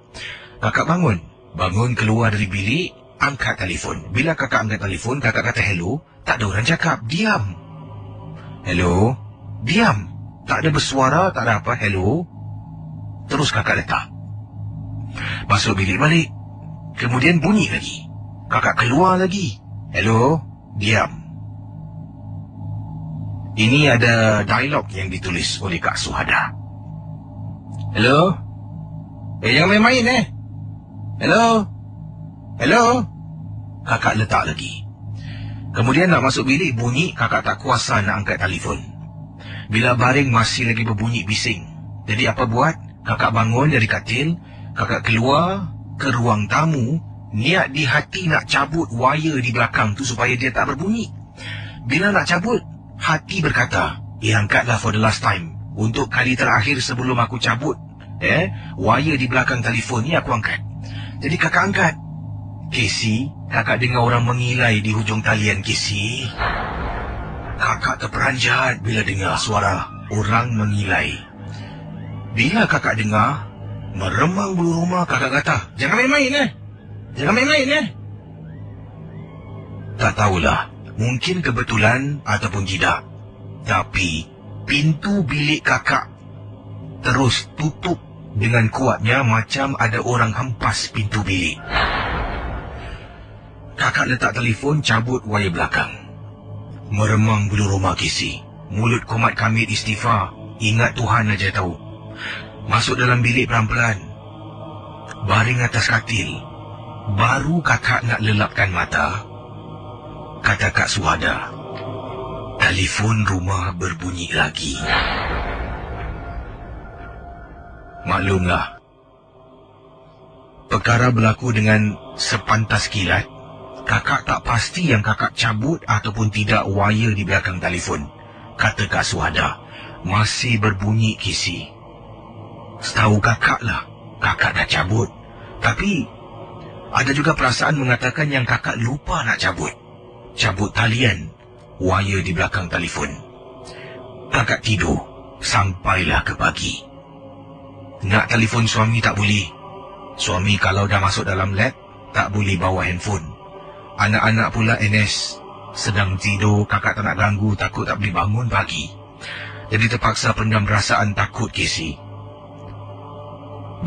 E: Kakak bangun keluar dari bilik, angkat telefon. Bila kakak angkat telefon, kakak kata hello, tak ada orang cakap, diam. Hello, diam. Tak ada bersuara, tak ada apa, hello. Terus kakak letak. Masuk bilik balik. Kemudian bunyi lagi. Kakak keluar lagi. Hello, diam. Ini ada dialog yang ditulis oleh Kak Suhada. Hello? Jangan main-main Hello? Hello? Kakak letak lagi. Kemudian nak masuk bilik, bunyi, kakak tak kuasa nak angkat telefon. Bila baring masih lagi berbunyi bising. Jadi apa buat? Kakak bangun dari katil, kakak keluar ke ruang tamu
A: niat di hati nak cabut wire di belakang tu supaya dia tak berbunyi. Bila nak cabut, hati berkata, angkatlah for the last time. Untuk kali terakhir sebelum aku cabut, wire di belakang telefon ni aku angkat. Jadi kakak angkat. Casey, kakak dengar orang mengilai di hujung talian Casey. Kakak terperanjat bila dengar suara orang mengilai. Bila kakak dengar, meremang bulu rumah, kakak kata, jangan main-main Jangan main-main Tak tahulah, mungkin kebetulan ataupun tidak. Tapi, pintu bilik kakak terus tutup dengan kuatnya macam ada orang hempas pintu bilik. Kakak letak telefon, cabut wire belakang. Meremang bulu rumah Casey. Mulut komat kamit istighfar. Ingat Tuhan aja tahu. Masuk dalam bilik pelan-pelan. Baring atas katil. Baru kakak nak lelapkan mata, kata Kak Suhada, telefon rumah berbunyi lagi. Maklumlah, perkara berlaku dengan sepantas kilat. Kakak tak pasti yang kakak cabut ataupun tidak wire di belakang telefon, kata Kak Suhada. Masih berbunyi Casey. Setahu kakak lah, kakak dah cabut. Tapi ada juga perasaan mengatakan yang kakak lupa nak cabut. Cabut talian wire di belakang telefon. Kakak tidur sampailah ke pagi. Nak telefon suami tak boleh. Suami kalau dah masuk dalam lab tak boleh bawa handphone. Anak-anak pula NS sedang tidur, kakak tak nak ganggu, takut tak boleh bangun pagi. Jadi terpaksa pendam perasaan takut Casey.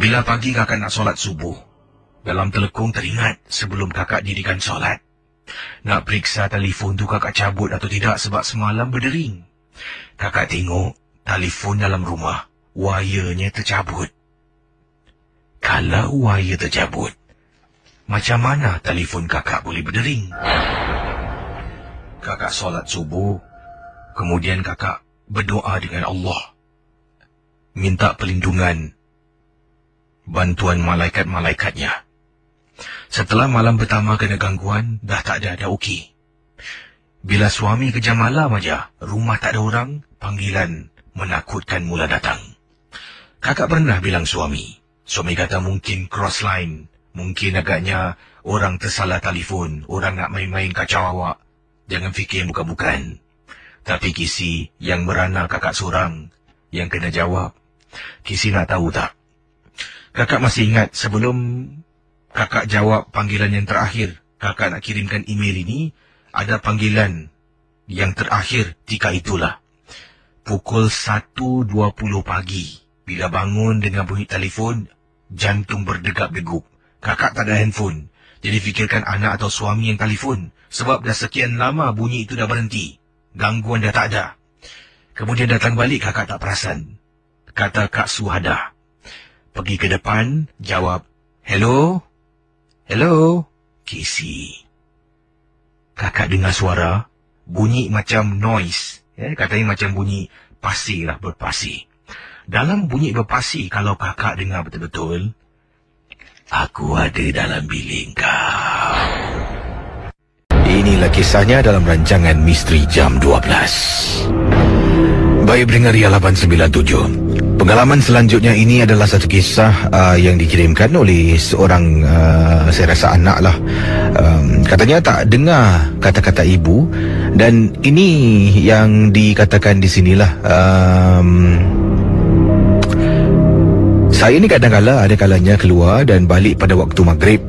A: Bila pagi kakak nak solat subuh, dalam telekung teringat sebelum kakak dirikan solat. Nak periksa telefon tu kakak cabut atau tidak sebab semalam berdering. Kakak tengok telefon dalam rumah, wirenya tercabut. Kalau wire tercabut, macam mana telefon kakak boleh berdering? Kakak solat subuh, kemudian kakak berdoa dengan Allah. Minta perlindungan, bantuan malaikat-malaikatnya. Setelah malam pertama kena gangguan, dah tak ada okey. Bila suami kerja malam aja, rumah tak ada orang, panggilan menakutkan mula datang. Kakak pernah bilang suami. Suami kata mungkin cross line, mungkin agaknya orang tersalah telefon, orang nak main-main kacau awak. Jangan fikir bukan-bukan. Tapi Casey yang merana kakak seorang yang kena jawab. Casey nak tahu tak? Kakak masih ingat sebelum kakak jawab panggilan yang terakhir, kakak nak kirimkan email ini, ada panggilan yang terakhir ketika itulah. Pukul 1.20 pagi. Bila bangun dengan bunyi telefon, jantung berdegap-degup. Kakak tak ada handphone. Jadi fikirkan anak atau suami yang telefon. Sebab dah sekian lama bunyi itu dah berhenti. Gangguan dah tak ada. Kemudian datang balik kakak tak perasan. Kata Kak Suhada. Pergi ke depan, jawab, hello? Hello? Casey. Kakak dengar suara, bunyi macam noise. Katanya macam bunyi pasir lah, berpasir. Dalam bunyi berpasir, kalau kakak dengar betul-betul, aku ada dalam bilik kau.
F: Inilah kisahnya dalam rancangan Misteri Jam 12. Baik pendengar Ria 897. Pengalaman selanjutnya ini adalah satu kisah yang dikirimkan oleh seorang, saya rasa anak lah. Katanya tak dengar kata-kata ibu. Dan ini yang dikatakan di sinilah. Saya ni kadang-kadang ada kalanya keluar dan balik pada waktu maghrib.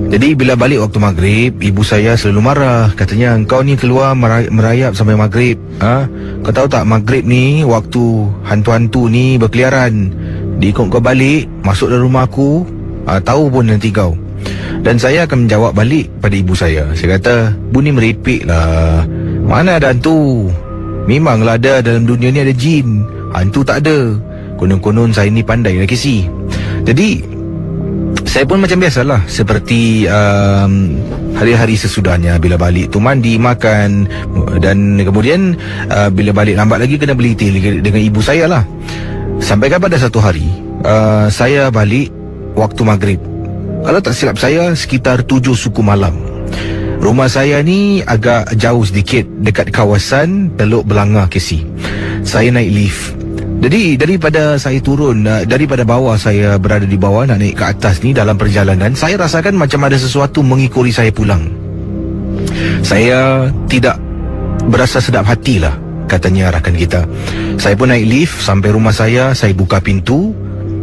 F: Jadi bila balik waktu maghrib, ibu saya selalu marah. Katanya, kau ni keluar merayap sampai maghrib. Kau tahu tak, maghrib ni waktu hantu-hantu ni berkeliaran. Diikut kau balik, masuk dalam rumah aku, tahu pun nanti kau. Dan saya akan menjawab balik pada ibu saya. Saya kata, bu ni meripik lah. Mana ada hantu? Memanglah ada, dalam dunia ni ada jin. Hantu tak ada. Konon-konon saya ni pandai lah Casey. Jadi saya pun macam biasalah, seperti hari-hari sesudahnya. Bila balik tu mandi, makan, dan kemudian bila balik lambat lagi kena beli teh dengan ibu saya lah. Sampai pada satu hari saya balik waktu maghrib. Kalau tak silap saya, sekitar 7 suku malam. Rumah saya ni agak jauh sedikit dekat kawasan Teluk Belanga, KC. Saya naik lift. Jadi daripada saya turun, daripada bawah, saya berada di bawah nak naik ke atas ni, dalam perjalanan saya rasakan macam ada sesuatu mengikuri saya pulang. Saya tidak berasa sedap hatilah, katanya rakan kita. Saya pun naik lift sampai rumah saya buka pintu,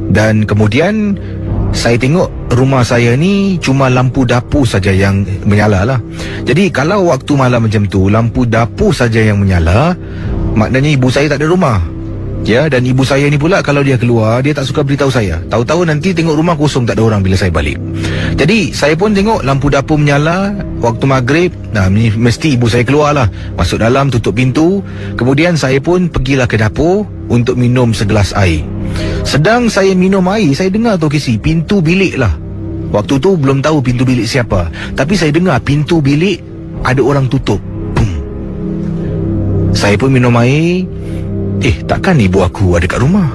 F: dan kemudian saya tengok rumah saya ni cuma lampu dapur saja yang menyala lah. Jadi kalau waktu malam macam tu, lampu dapur saja yang menyala, maknanya ibu saya tak ada rumah. Ya, dan ibu saya ni pula kalau dia keluar, dia tak suka beritahu saya. Tahu-tahu nanti tengok rumah kosong, tak ada orang bila saya balik. Jadi saya pun tengok lampu dapur menyala waktu maghrib. Mesti ibu saya keluar lah, masuk dalam, tutup pintu. Kemudian saya pun pergilah ke dapur untuk minum segelas air. Sedang saya minum air, saya dengar tu KC, pintu bilik lah. Waktu tu belum tahu pintu bilik siapa, tapi saya dengar pintu bilik ada orang tutup. Boom. Saya pun minum air. Takkan ibu aku ada kat rumah?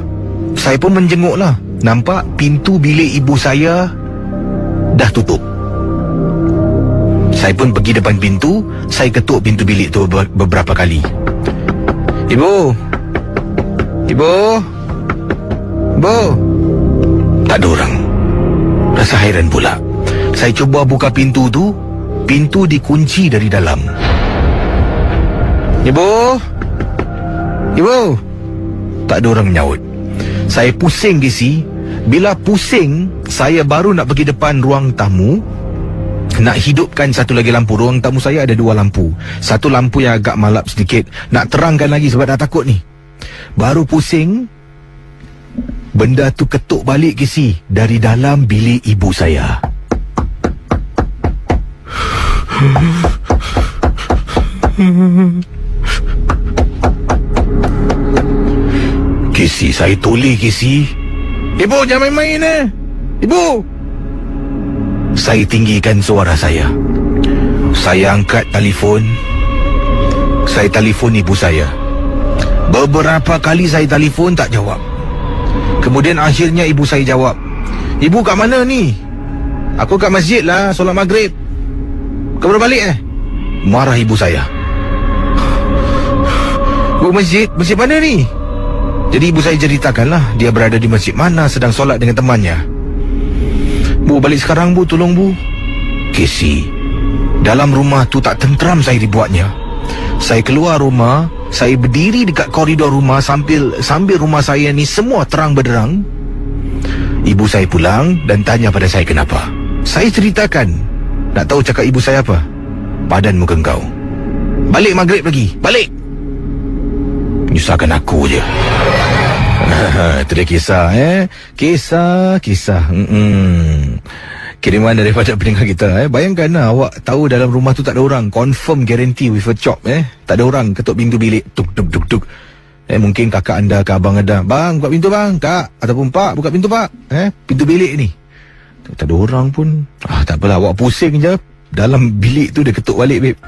F: Saya pun menjenguk lah. Nampak pintu bilik ibu saya dah tutup. Saya pun pergi depan pintu. Saya ketuk pintu bilik tu beberapa kali. Ibu? Ibu? Ibu? Tak ada orang. Rasa hairan pula. Saya cuba buka pintu tu. Pintu dikunci dari dalam. Ibu? Ibu? Tak ada orang menyaut. Saya pusing KC. Bila pusing, saya baru nak pergi depan ruang tamu, nak hidupkan satu lagi lampu. Ruang tamu saya ada 2 lampu. Satu lampu yang agak malap sedikit, nak terangkan lagi sebab dah takut ni. Baru pusing, benda tu ketuk balik KC dari dalam bilik ibu saya. KC, saya toleh KC. Ibu, jangan main-main Ibu. Saya tinggikan suara saya. Saya angkat telefon. Saya telefon ibu saya. Beberapa kali saya telefon tak jawab. Kemudian akhirnya ibu saya jawab. Ibu kat mana ni? Aku kat masjid lah, solat maghrib. Kau baru balik Marah ibu saya. Bu, masjid? Masjid mana ni? Jadi ibu saya ceritakanlah dia berada di masjid mana, sedang solat dengan temannya. Bu, balik sekarang bu, tolong bu. KC, dalam rumah tu tak tenteram saya dibuatnya. Saya keluar rumah, saya berdiri dekat koridor rumah sambil rumah saya ni semua terang benderang. Ibu saya pulang dan tanya pada saya kenapa. Saya ceritakan. Nak tahu cakap ibu saya apa? Padan muka kau. Balik maghrib lagi, balik. Nyusahkan aku je. Itu dia kisah Kisah kiriman daripada pendengar kita Bayangkan lah, awak tahu dalam rumah tu tak ada orang. Confirm guarantee with a chop tak ada orang. Ketuk pintu bilik, tuk tuk tuk tuk. Mungkin kakak anda ke abang anda, bang buka pintu bang, kak ataupun pak buka pintu pak. Pintu bilik ni tak ada orang pun. Tak apalah, awak pusing je. Dalam bilik tu dia ketuk balik babe.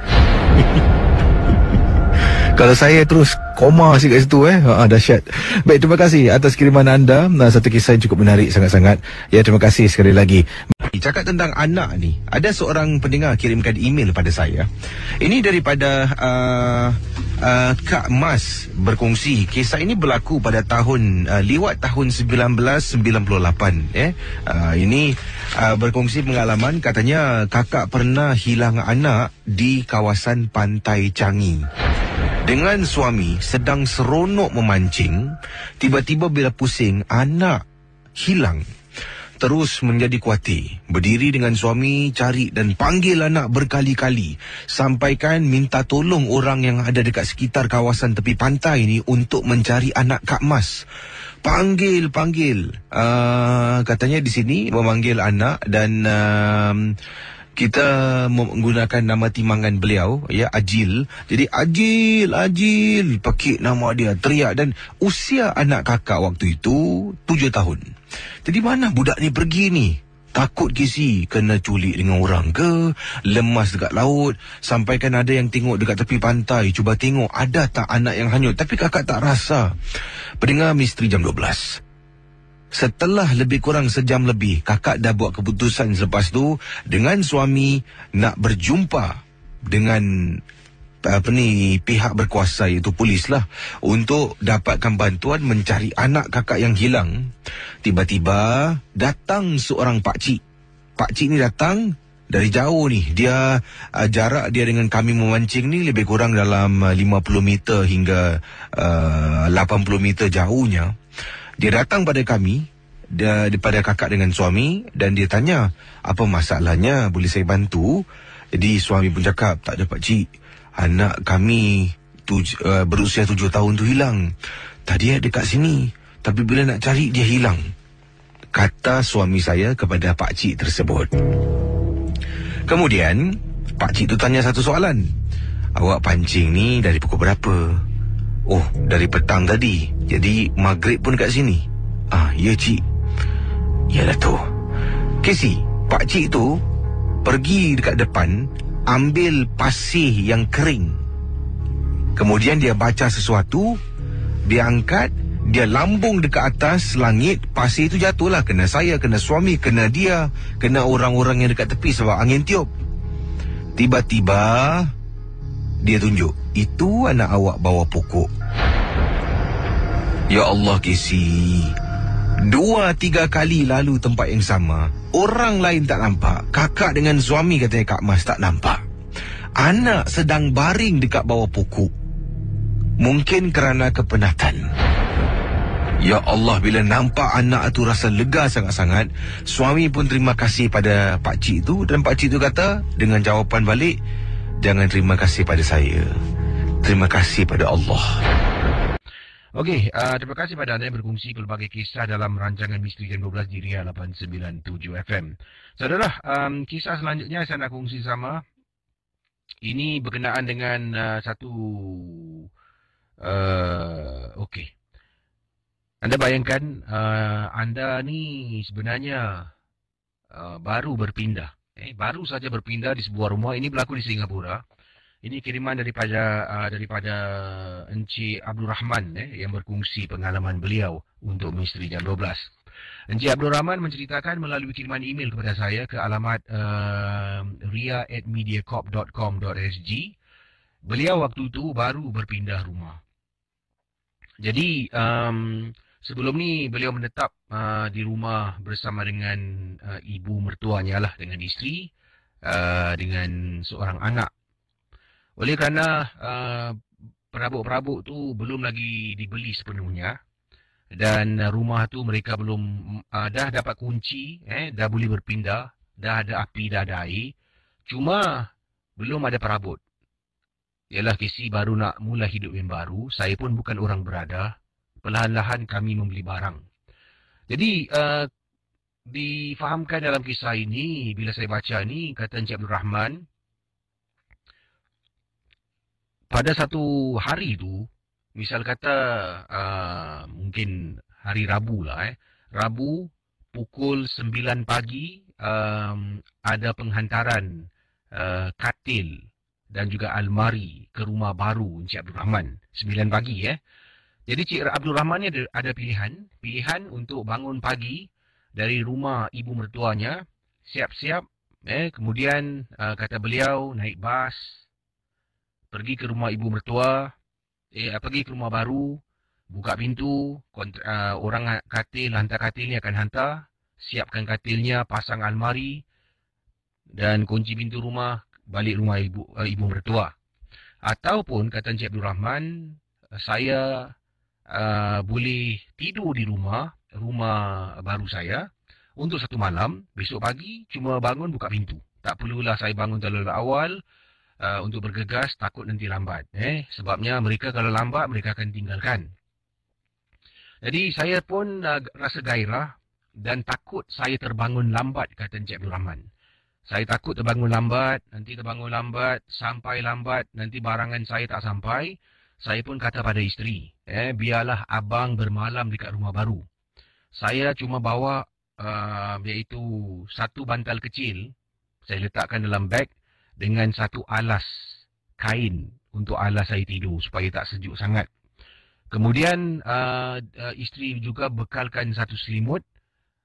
F: Kalau saya terus koma sikit kat situ dahsyat. Baik, terima kasih atas kiriman anda. Satu kisah yang cukup menarik sangat-sangat. Ya, terima kasih sekali lagi.
E: Cakap tentang anak ni, ada seorang pendengar kirimkan email pada saya. Ini daripada Kak Mas berkongsi. Kisah ini berlaku pada tahun lewat tahun 1998. Ini berkongsi pengalaman. Katanya kakak pernah hilang anak di kawasan Pantai Changi. Dengan suami sedang seronok memancing, tiba-tiba bila pusing, anak hilang. Terus menjadi kuatir. Berdiri dengan suami, cari dan panggil anak berkali-kali. Sampaikan minta tolong orang yang ada dekat sekitar kawasan tepi pantai ni untuk mencari anak Kak Mas. Panggil. Katanya di sini memanggil anak dan kita menggunakan nama timangan beliau, Ajil. Jadi Ajil, pakik nama dia, teriak. Dan usia anak kakak waktu itu 7 tahun. Jadi mana budak ni pergi ni? Takut KC kena culik dengan orang ke, lemas dekat laut. Sampaikan ada yang tengok dekat tepi pantai, cuba tengok ada tak anak yang hanyut. Tapi kakak tak rasa. Pendengar Misteri Jam 12.
F: Setelah lebih kurang sejam lebih, kakak dah buat keputusan selepas tu dengan suami nak berjumpa dengan pihak berkuasa, iaitu polis lah, untuk dapatkan bantuan mencari anak kakak yang hilang. Tiba-tiba datang seorang pakcik. Pakcik ni datang dari jauh ni. Dia jarak dia dengan kami memancing ni lebih kurang dalam 50 meter hingga 80 meter jauhnya. Dia datang pada kami, daripada kakak dengan suami, dan dia tanya, apa masalahnya, boleh saya bantu? Jadi suami pun cakap, tak ada pakcik, anak kami berusia 7 tahun tu hilang. Tadi ada dekat sini, tapi bila nak cari dia hilang, kata suami saya kepada pakcik tersebut. Kemudian pakcik tu tanya satu soalan, awak pancing ni dari pukul berapa? Oh, dari petang tadi, jadi maghrib pun kat sini. Ya cik. Yalah tu, Casey, pakcik tu pergi dekat depan, ambil pasir yang kering. Kemudian dia baca sesuatu, dia angkat, dia lambung dekat atas langit. Pasir itu jatuhlah, kena saya, kena suami, kena dia, kena orang-orang yang dekat tepi sebab angin tiup. Tiba-tiba dia tunjuk, itu anak awak bawa pokok. Ya Allah, Casey, 2-3 kali lalu tempat yang sama, orang lain tak nampak, kakak dengan suami katanya Kak Mas tak nampak. Anak sedang baring dekat bawah pokok, mungkin kerana kepenatan. Ya Allah, bila nampak anak tu rasa lega sangat-sangat. Suami pun terima kasih pada pakcik tu, dan pakcik tu kata dengan jawapan balik, jangan terima kasih pada saya, terima kasih pada Allah.
E: Okey, terima kasih pada anda yang berkongsi pelbagai kisah dalam rancangan Misteri Jam 12 di Ria 897 FM. Saudara, kisah selanjutnya saya nak kongsi sama. Ini berkenaan dengan satu... Okey. Anda bayangkan, anda ni sebenarnya baru berpindah. Baru saja berpindah di sebuah rumah. Ini berlaku di Singapura. Ini kiriman daripada Encik Abdul Rahman yang berkongsi pengalaman beliau untuk Misteri Jam 12. Encik Abdul Rahman menceritakan melalui kiriman email kepada saya ke alamat ria@mediacorp.com.sg. Beliau waktu itu baru berpindah rumah. Jadi sebelum ni beliau menetap di rumah bersama dengan ibu mertuanya lah, dengan isteri, dengan seorang anak. Oleh kerana perabot-perabot tu belum lagi dibeli sepenuhnya, dan rumah tu mereka belum dah dapat kunci, dah boleh berpindah, dah ada api, dah ada air, cuma belum ada perabot. Ialah Casey baru nak mula hidup yang baru, saya pun bukan orang berada, perlahan-lahan kami membeli barang. Jadi difahamkan dalam kisah ini, bila saya baca ni, kata Encik Abdul Rahman, pada satu hari tu, misal kata mungkin hari Rabu lah, Rabu pukul 9 pagi ada penghantaran katil dan juga almari ke rumah baru Encik Abdul Rahman. 9 pagi Jadi Cik Abdul Rahman ni ada pilihan untuk bangun pagi dari rumah ibu mertuanya, siap-siap, kemudian kata beliau naik bas, pergi ke rumah ibu mertua, pergi ke rumah baru, buka pintu, orang katil, hantar katil ni akan hantar, siapkan katilnya, pasang almari, dan kunci pintu rumah, balik rumah ibu mertua. Ataupun kata Encik Abdul Rahman, saya boleh tidur di rumah baru saya untuk satu malam, besok pagi cuma bangun buka pintu. Tak perlulah saya bangun terlalu awal untuk bergegas, takut nanti lambat. Sebabnya mereka kalau lambat, mereka akan tinggalkan. Jadi saya pun rasa gairah dan takut saya terbangun lambat, kata Encik Abdul Rahman. Saya takut terbangun lambat, sampai lambat, nanti barangan saya tak sampai. Saya pun kata pada isteri, biarlah abang bermalam dekat rumah baru. Saya cuma bawa iaitu satu bantal kecil, saya letakkan dalam beg, dengan satu alas kain untuk alas saya tidur supaya tak sejuk sangat.
G: Kemudian isteri juga bekalkan satu selimut,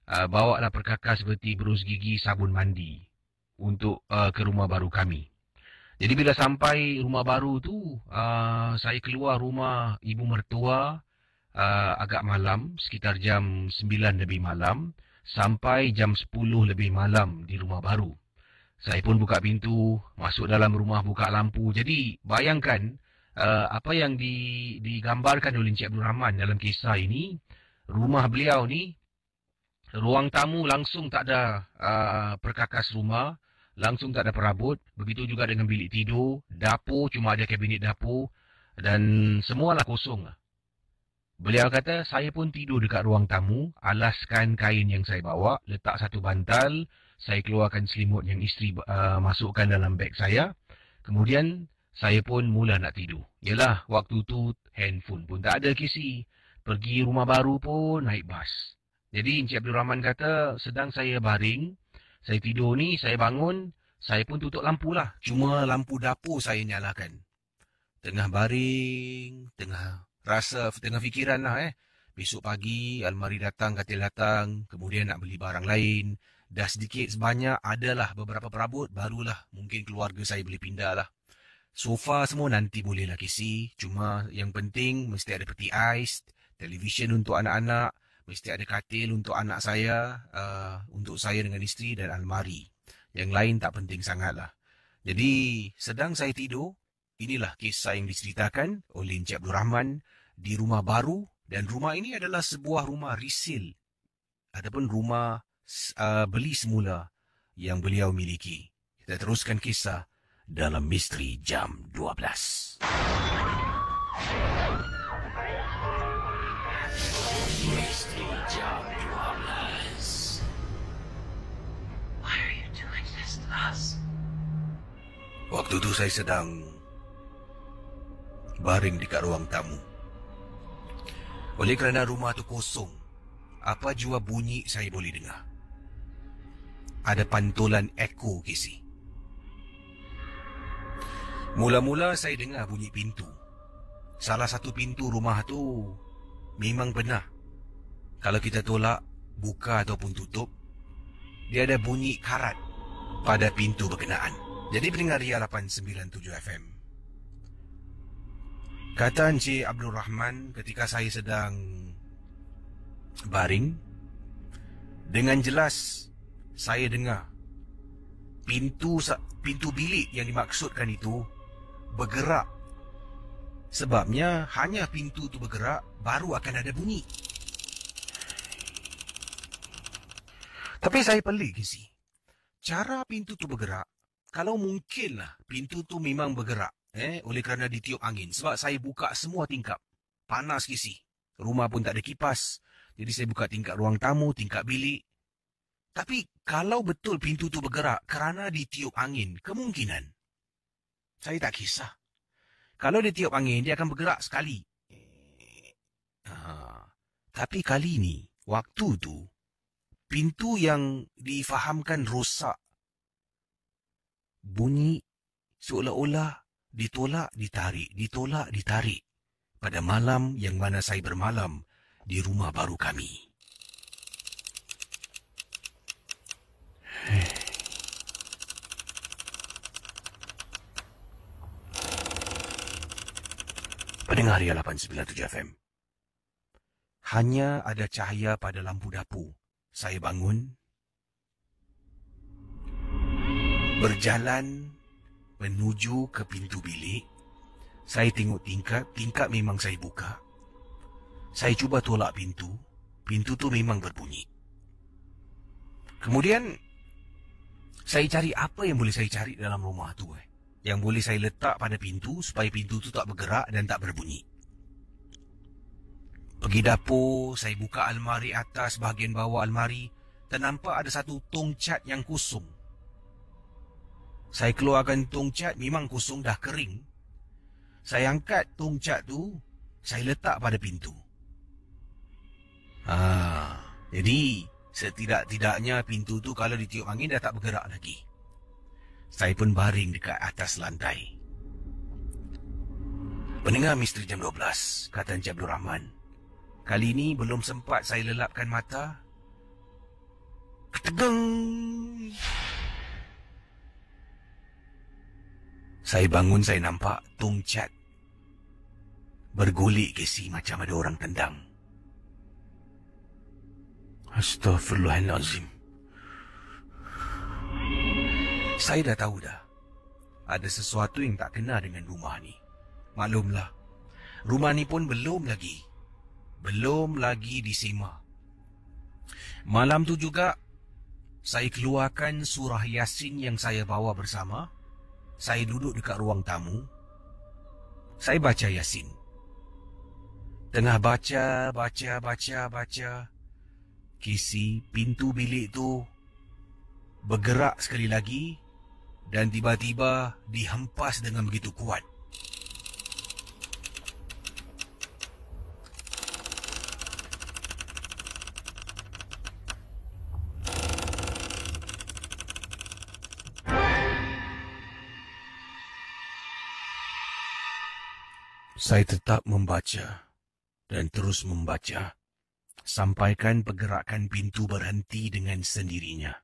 G: bawalah perkakas seperti berus gigi, sabun mandi untuk ke rumah baru kami. Jadi bila sampai rumah baru tu, saya keluar rumah ibu mertua agak malam, sekitar jam 9 lebih malam, sampai jam 10 lebih malam di rumah baru. Saya pun buka pintu, masuk dalam rumah, buka lampu. Jadi bayangkan apa yang digambarkan oleh Encik Abdul Rahman dalam kisah ini, rumah beliau ni, ruang tamu langsung tak ada perkakas rumah, langsung tak ada perabot. Begitu juga dengan bilik tidur, dapur cuma ada kabinet dapur dan semualah kosong. Beliau kata, saya pun tidur dekat ruang tamu, alaskan kain yang saya bawa, letak satu bantal, saya keluarkan selimut yang isteri masukkan dalam beg saya. Kemudian saya pun mula nak tidur. Yalah, waktu tu handphone pun tak ada kisi. Pergi rumah baru pun naik bas. Jadi Encik Abdul Rahman kata, sedang saya baring, saya tidur ni, saya bangun, saya pun tutup lampu lah. Cuma lampu dapur saya nyalakan. Tengah baring, tengah fikiran lah Besok pagi, almari datang, katil datang, kemudian nak beli barang lain. Dah sedikit sebanyak, adalah beberapa perabot, barulah mungkin keluarga saya boleh pindah lah. Sofa semua nanti bolehlah kisi. Cuma yang penting, mesti ada peti ais, televisyen untuk anak-anak, mesti ada katil untuk anak saya, untuk saya dengan isteri dan almari. Yang lain tak penting sangatlah. Jadi, sedang saya tidur, inilah kisah yang diceritakan oleh Encik Abdul Rahman di rumah baru, dan rumah ini adalah sebuah rumah resale ataupun rumah beli semula yang beliau miliki. Kita teruskan kisah dalam Misteri Jam 12. Misteri Jam 12. Why are you doing this to us? Waktu itu saya sedang baring dekat ruang tamu. Oleh kerana rumah tu kosong, apa jua bunyi saya boleh dengar. Ada pantulan echo kisi. Mula-mula saya dengar bunyi pintu. Salah satu pintu rumah tu memang benar. Kalau kita tolak, buka ataupun tutup, dia ada bunyi karat pada pintu berkenaan. Jadi pendengar Ria 897 FM. Kata Encik Abdul Rahman ketika saya sedang baring, dengan jelas saya dengar pintu bilik yang dimaksudkan itu bergerak. Sebabnya hanya pintu tu bergerak, baru akan ada bunyi. Tapi saya pelik kisi. Cara pintu tu bergerak, kalau mungkinlah pintu tu memang bergerak. Oleh kerana ditiup angin. Sebab saya buka semua tingkap. Panas kisi. Rumah pun tak ada kipas. Jadi saya buka tingkap ruang tamu, tingkap bilik. Tapi kalau betul pintu tu bergerak kerana ditiup angin, kemungkinan saya tak kisah. Kalau dia tiup angin, dia akan bergerak sekali. Tapi kali ini, waktu tu, pintu yang difahamkan rosak, bunyi seolah-olah ditolak, ditarik, ditolak, ditarik. Pada malam yang mana saya bermalam di rumah baru kami. Pendengar Ria 897 FM. Hanya ada cahaya pada lampu dapur. Saya bangun. Berjalan menuju ke pintu bilik. Saya tengok tingkap memang saya buka. Saya cuba tolak pintu tu memang berbunyi. Kemudian saya cari apa yang boleh saya cari dalam rumah tu yang boleh saya letak pada pintu supaya pintu tu tak bergerak dan tak berbunyi. Pergi dapur, saya buka almari atas, bahagian bawah almari, dan nampak ada satu tong cat yang kosong. Saya keluarkan tong cat, memang kosong, dah kering. Saya angkat tong cat tu, saya letak pada pintu. Jadi setidak-tidaknya pintu tu kalau ditiup angin dah tak bergerak lagi. Saya pun baring dekat atas lantai.
A: Pendengar Misteri Jam 12, kata Encik Abdul Rahman. Kali ini belum sempat saya lelapkan mata. Ketegeng. Saya bangun, saya nampak Tung Chat bergulik Casey macam ada orang tendang. Astaghfirullahalazim. Saya dah tahu dah. Ada sesuatu yang tak kena dengan rumah ni. Maklumlah, rumah ni pun belum lagi disema. Malam tu juga, saya keluarkan surah Yasin yang saya bawa bersama. Saya duduk dekat ruang tamu. Saya baca Yasin. Tengah baca. Kisi pintu bilik tu bergerak sekali lagi dan tiba-tiba dihempas dengan begitu kuat. Saya tetap membaca dan terus membaca sampaikan pergerakan pintu berhenti dengan sendirinya.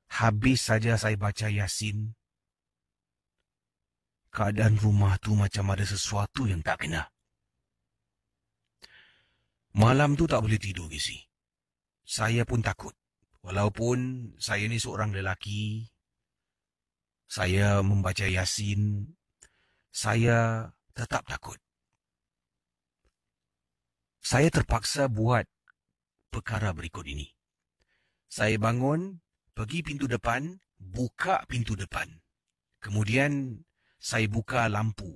A: Habis saja saya baca Yasin, keadaan rumah tu macam ada sesuatu yang tak kena. Malam tu tak boleh tidur, Casey. Saya pun takut. Walaupun saya ni seorang lelaki, saya membaca Yasin, saya tetap takut. Saya terpaksa buat perkara berikut ini. Saya bangun, pergi pintu depan, buka pintu depan. Kemudian saya buka lampu.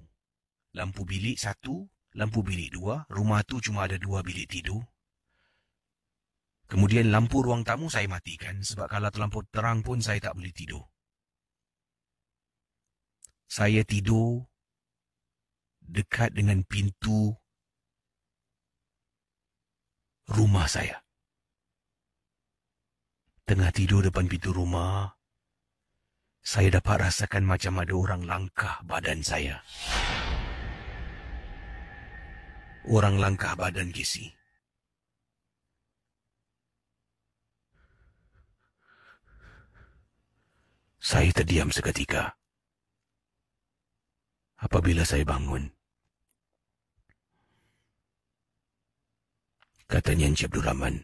A: Lampu bilik 1, lampu bilik 2. Rumah tu cuma ada 2 bilik tidur. Kemudian lampu ruang tamu saya matikan sebab kalau terlampau terang pun saya tak boleh tidur. Saya tidur dekat dengan pintu rumah saya. Tengah tidur depan pintu rumah, saya dapat rasakan macam ada orang langkah badan saya. Orang langkah badan Casey. Saya terdiam seketika. Apabila saya bangun, katanya Encik Abdul Rahman,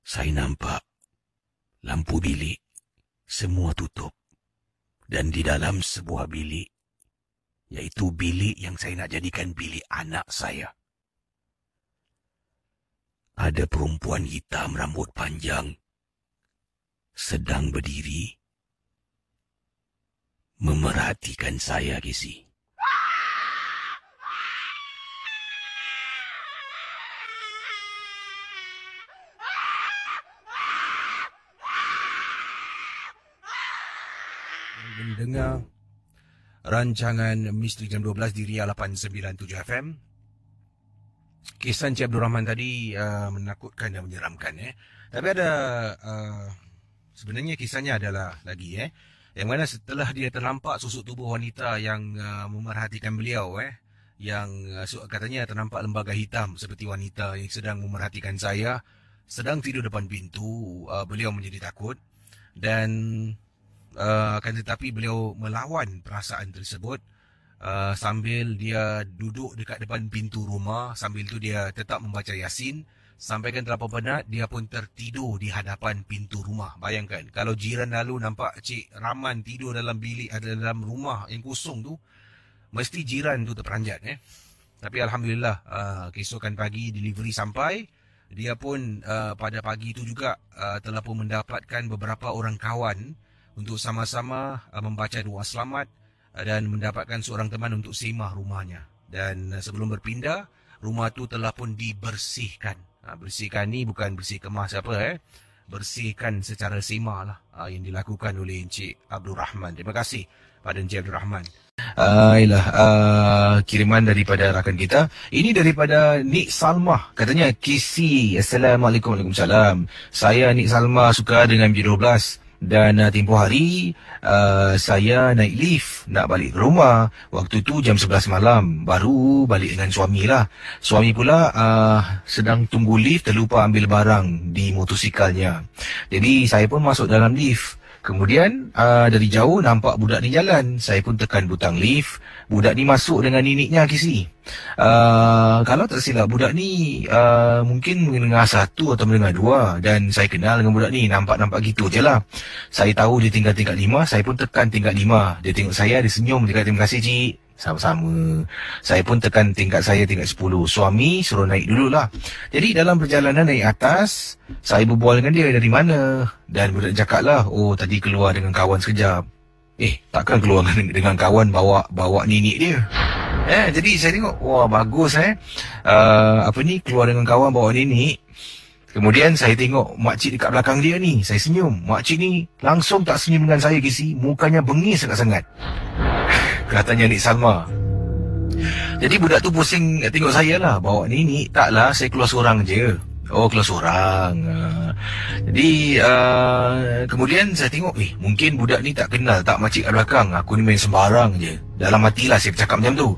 A: saya nampak lampu bilik semua tutup. Dan di dalam sebuah bilik, iaitu bilik yang saya nak jadikan bilik anak saya, ada perempuan hitam rambut panjang sedang berdiri memerhatikan saya, Casey. Mendengar rancangan Misteri Jam 12 di Ria 897 FM. Kisah Encik Abdul Rahman tadi menakutkan dan menyeramkan. Tapi ada sebenarnya kisahnya adalah lagi yang mana setelah dia ternampak susuk tubuh wanita yang memerhatikan beliau yang katanya ternampak lembaga hitam seperti wanita yang sedang memerhatikan saya sedang tidur depan pintu, beliau menjadi takut dan akan tetapi beliau melawan perasaan tersebut sambil dia duduk dekat depan pintu rumah. Sambil tu dia tetap membaca Yasin. Sampaikan terlampau penat, dia pun tertidur di hadapan pintu rumah. Bayangkan, kalau jiran lalu nampak Cik Rahman tidur dalam bilik, ada dalam rumah yang kosong tu, mesti jiran tu terperanjat. Tapi Alhamdulillah, keesokan pagi delivery sampai. Dia pun pada pagi tu juga telah pun mendapatkan beberapa orang kawan untuk sama-sama membaca doa selamat dan mendapatkan seorang teman untuk semah rumahnya. Dan sebelum berpindah, rumah tu telah pun dibersihkan. Bersihkan ni bukan bersih kemas apa bersihkan secara semah lah yang dilakukan oleh Encik Abdul Rahman. Terima kasih pada Encik Abdul Rahman. Kiriman daripada rakan kita. Ini daripada Nik Salmah. Katanya, Kisi, Assalamualaikum. Waalaikumsalam. Saya Nik Salmah suka dengan B12.
F: Dan tempoh hari saya naik lift nak balik ke rumah. Waktu tu jam 11 malam. Baru balik dengan suami lah. Suami pula sedang tunggu lift, terlupa ambil barang di motosikalnya. Jadi saya pun masuk dalam lift. Kemudian dari jauh nampak budak ni jalan. Saya pun tekan butang lift. Budak ni masuk dengan nenek Kisi. Kalau tak silap budak ni mungkin menengah 1 atau menengah 2. Dan saya kenal dengan budak ni. Nampak-nampak gitu je lah. Saya tahu dia tinggal tingkat 5. Saya pun tekan tingkat 5. Dia tengok saya, dia senyum. Dia kata, terima kasih cik. Sama-sama. Saya pun tekan tingkat saya tingkat 10. Suami suruh naik dululah. Jadi dalam perjalanan naik atas, saya berbual dengan dia dari mana. Dan budak cakap lah, oh tadi keluar dengan kawan sekejap. Takkan keluar dengan kawan bawa nenek dia. Jadi saya tengok, wah bagus keluar dengan kawan bawa nenek. Kemudian saya tengok makcik dekat belakang dia ni. Saya senyum. Makcik ni langsung tak senyum dengan saya, Kisi. Mukanya bengis sangat-sangat. Katanya Nik Salma. Jadi budak tu pusing tengok saya lah. Bawa nenek. Taklah, saya keluar seorang je. Oh, keluar seorang. Jadi kemudian saya tengok, mungkin budak ni tak kenal tak makcik kat belakang. Aku ni main sembarang je. Dalam hatilah saya bercakap macam tu.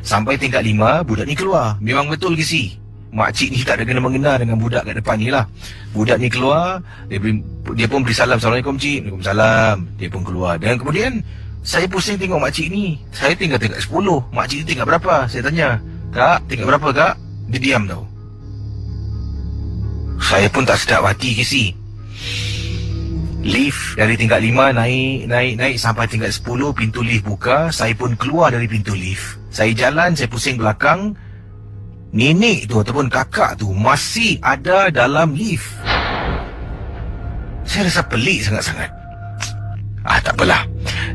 F: Sampai tingkat 5, budak ni keluar. Memang betul, Kisi. Makcik ni tak ada kena-mengena dengan budak kat depan ni lah. Budak ni keluar, dia pun beri salam. Assalamualaikum cik. Waalaikumsalam. Dia pun keluar. Dan kemudian saya pusing tengok makcik ni. Saya tinggal tingkat 10. Makcik ni tingkat berapa? Saya tanya. Kak, tingkat berapa kak? Dia diam tau. Saya pun tak sedap hati, Kisi. Lift dari tingkat 5 naik sampai tingkat 10. Pintu lift buka. Saya pun keluar dari pintu lift. Saya jalan, saya pusing belakang. Nenek tu ataupun kakak tu masih ada dalam lift. Saya rasa pelik sangat-sangat. Tak apalah.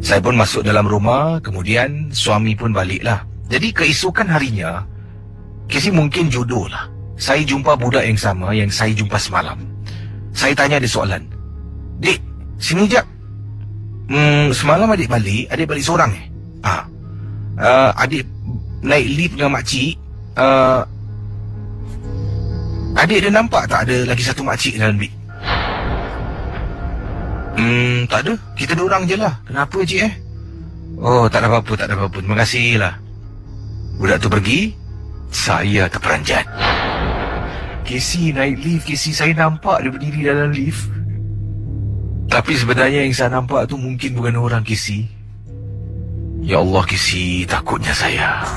F: Saya pun masuk dalam rumah. Kemudian suami pun baliklah. Jadi keesokan harinya, Kisi mungkin jodoh lah. Saya jumpa budak yang sama yang saya jumpa semalam. Saya tanya dia soalan. Dik, sini jap. Semalam adik balik seorang adik naik lift dengan makcik. Adik dia nampak tak ada lagi satu makcik dalam lift? Tak ada. Kita 2 orang je lah. Kenapa cik Oh, tak ada apa-apa. Terima kasih lah. Budak tu pergi. Saya terperanjat. Kisi naik lift. Kisi, saya nampak dia berdiri dalam lift. Tapi sebenarnya yang saya nampak tu mungkin bukan orang, Kisi. Ya Allah, Kisi, takutnya saya.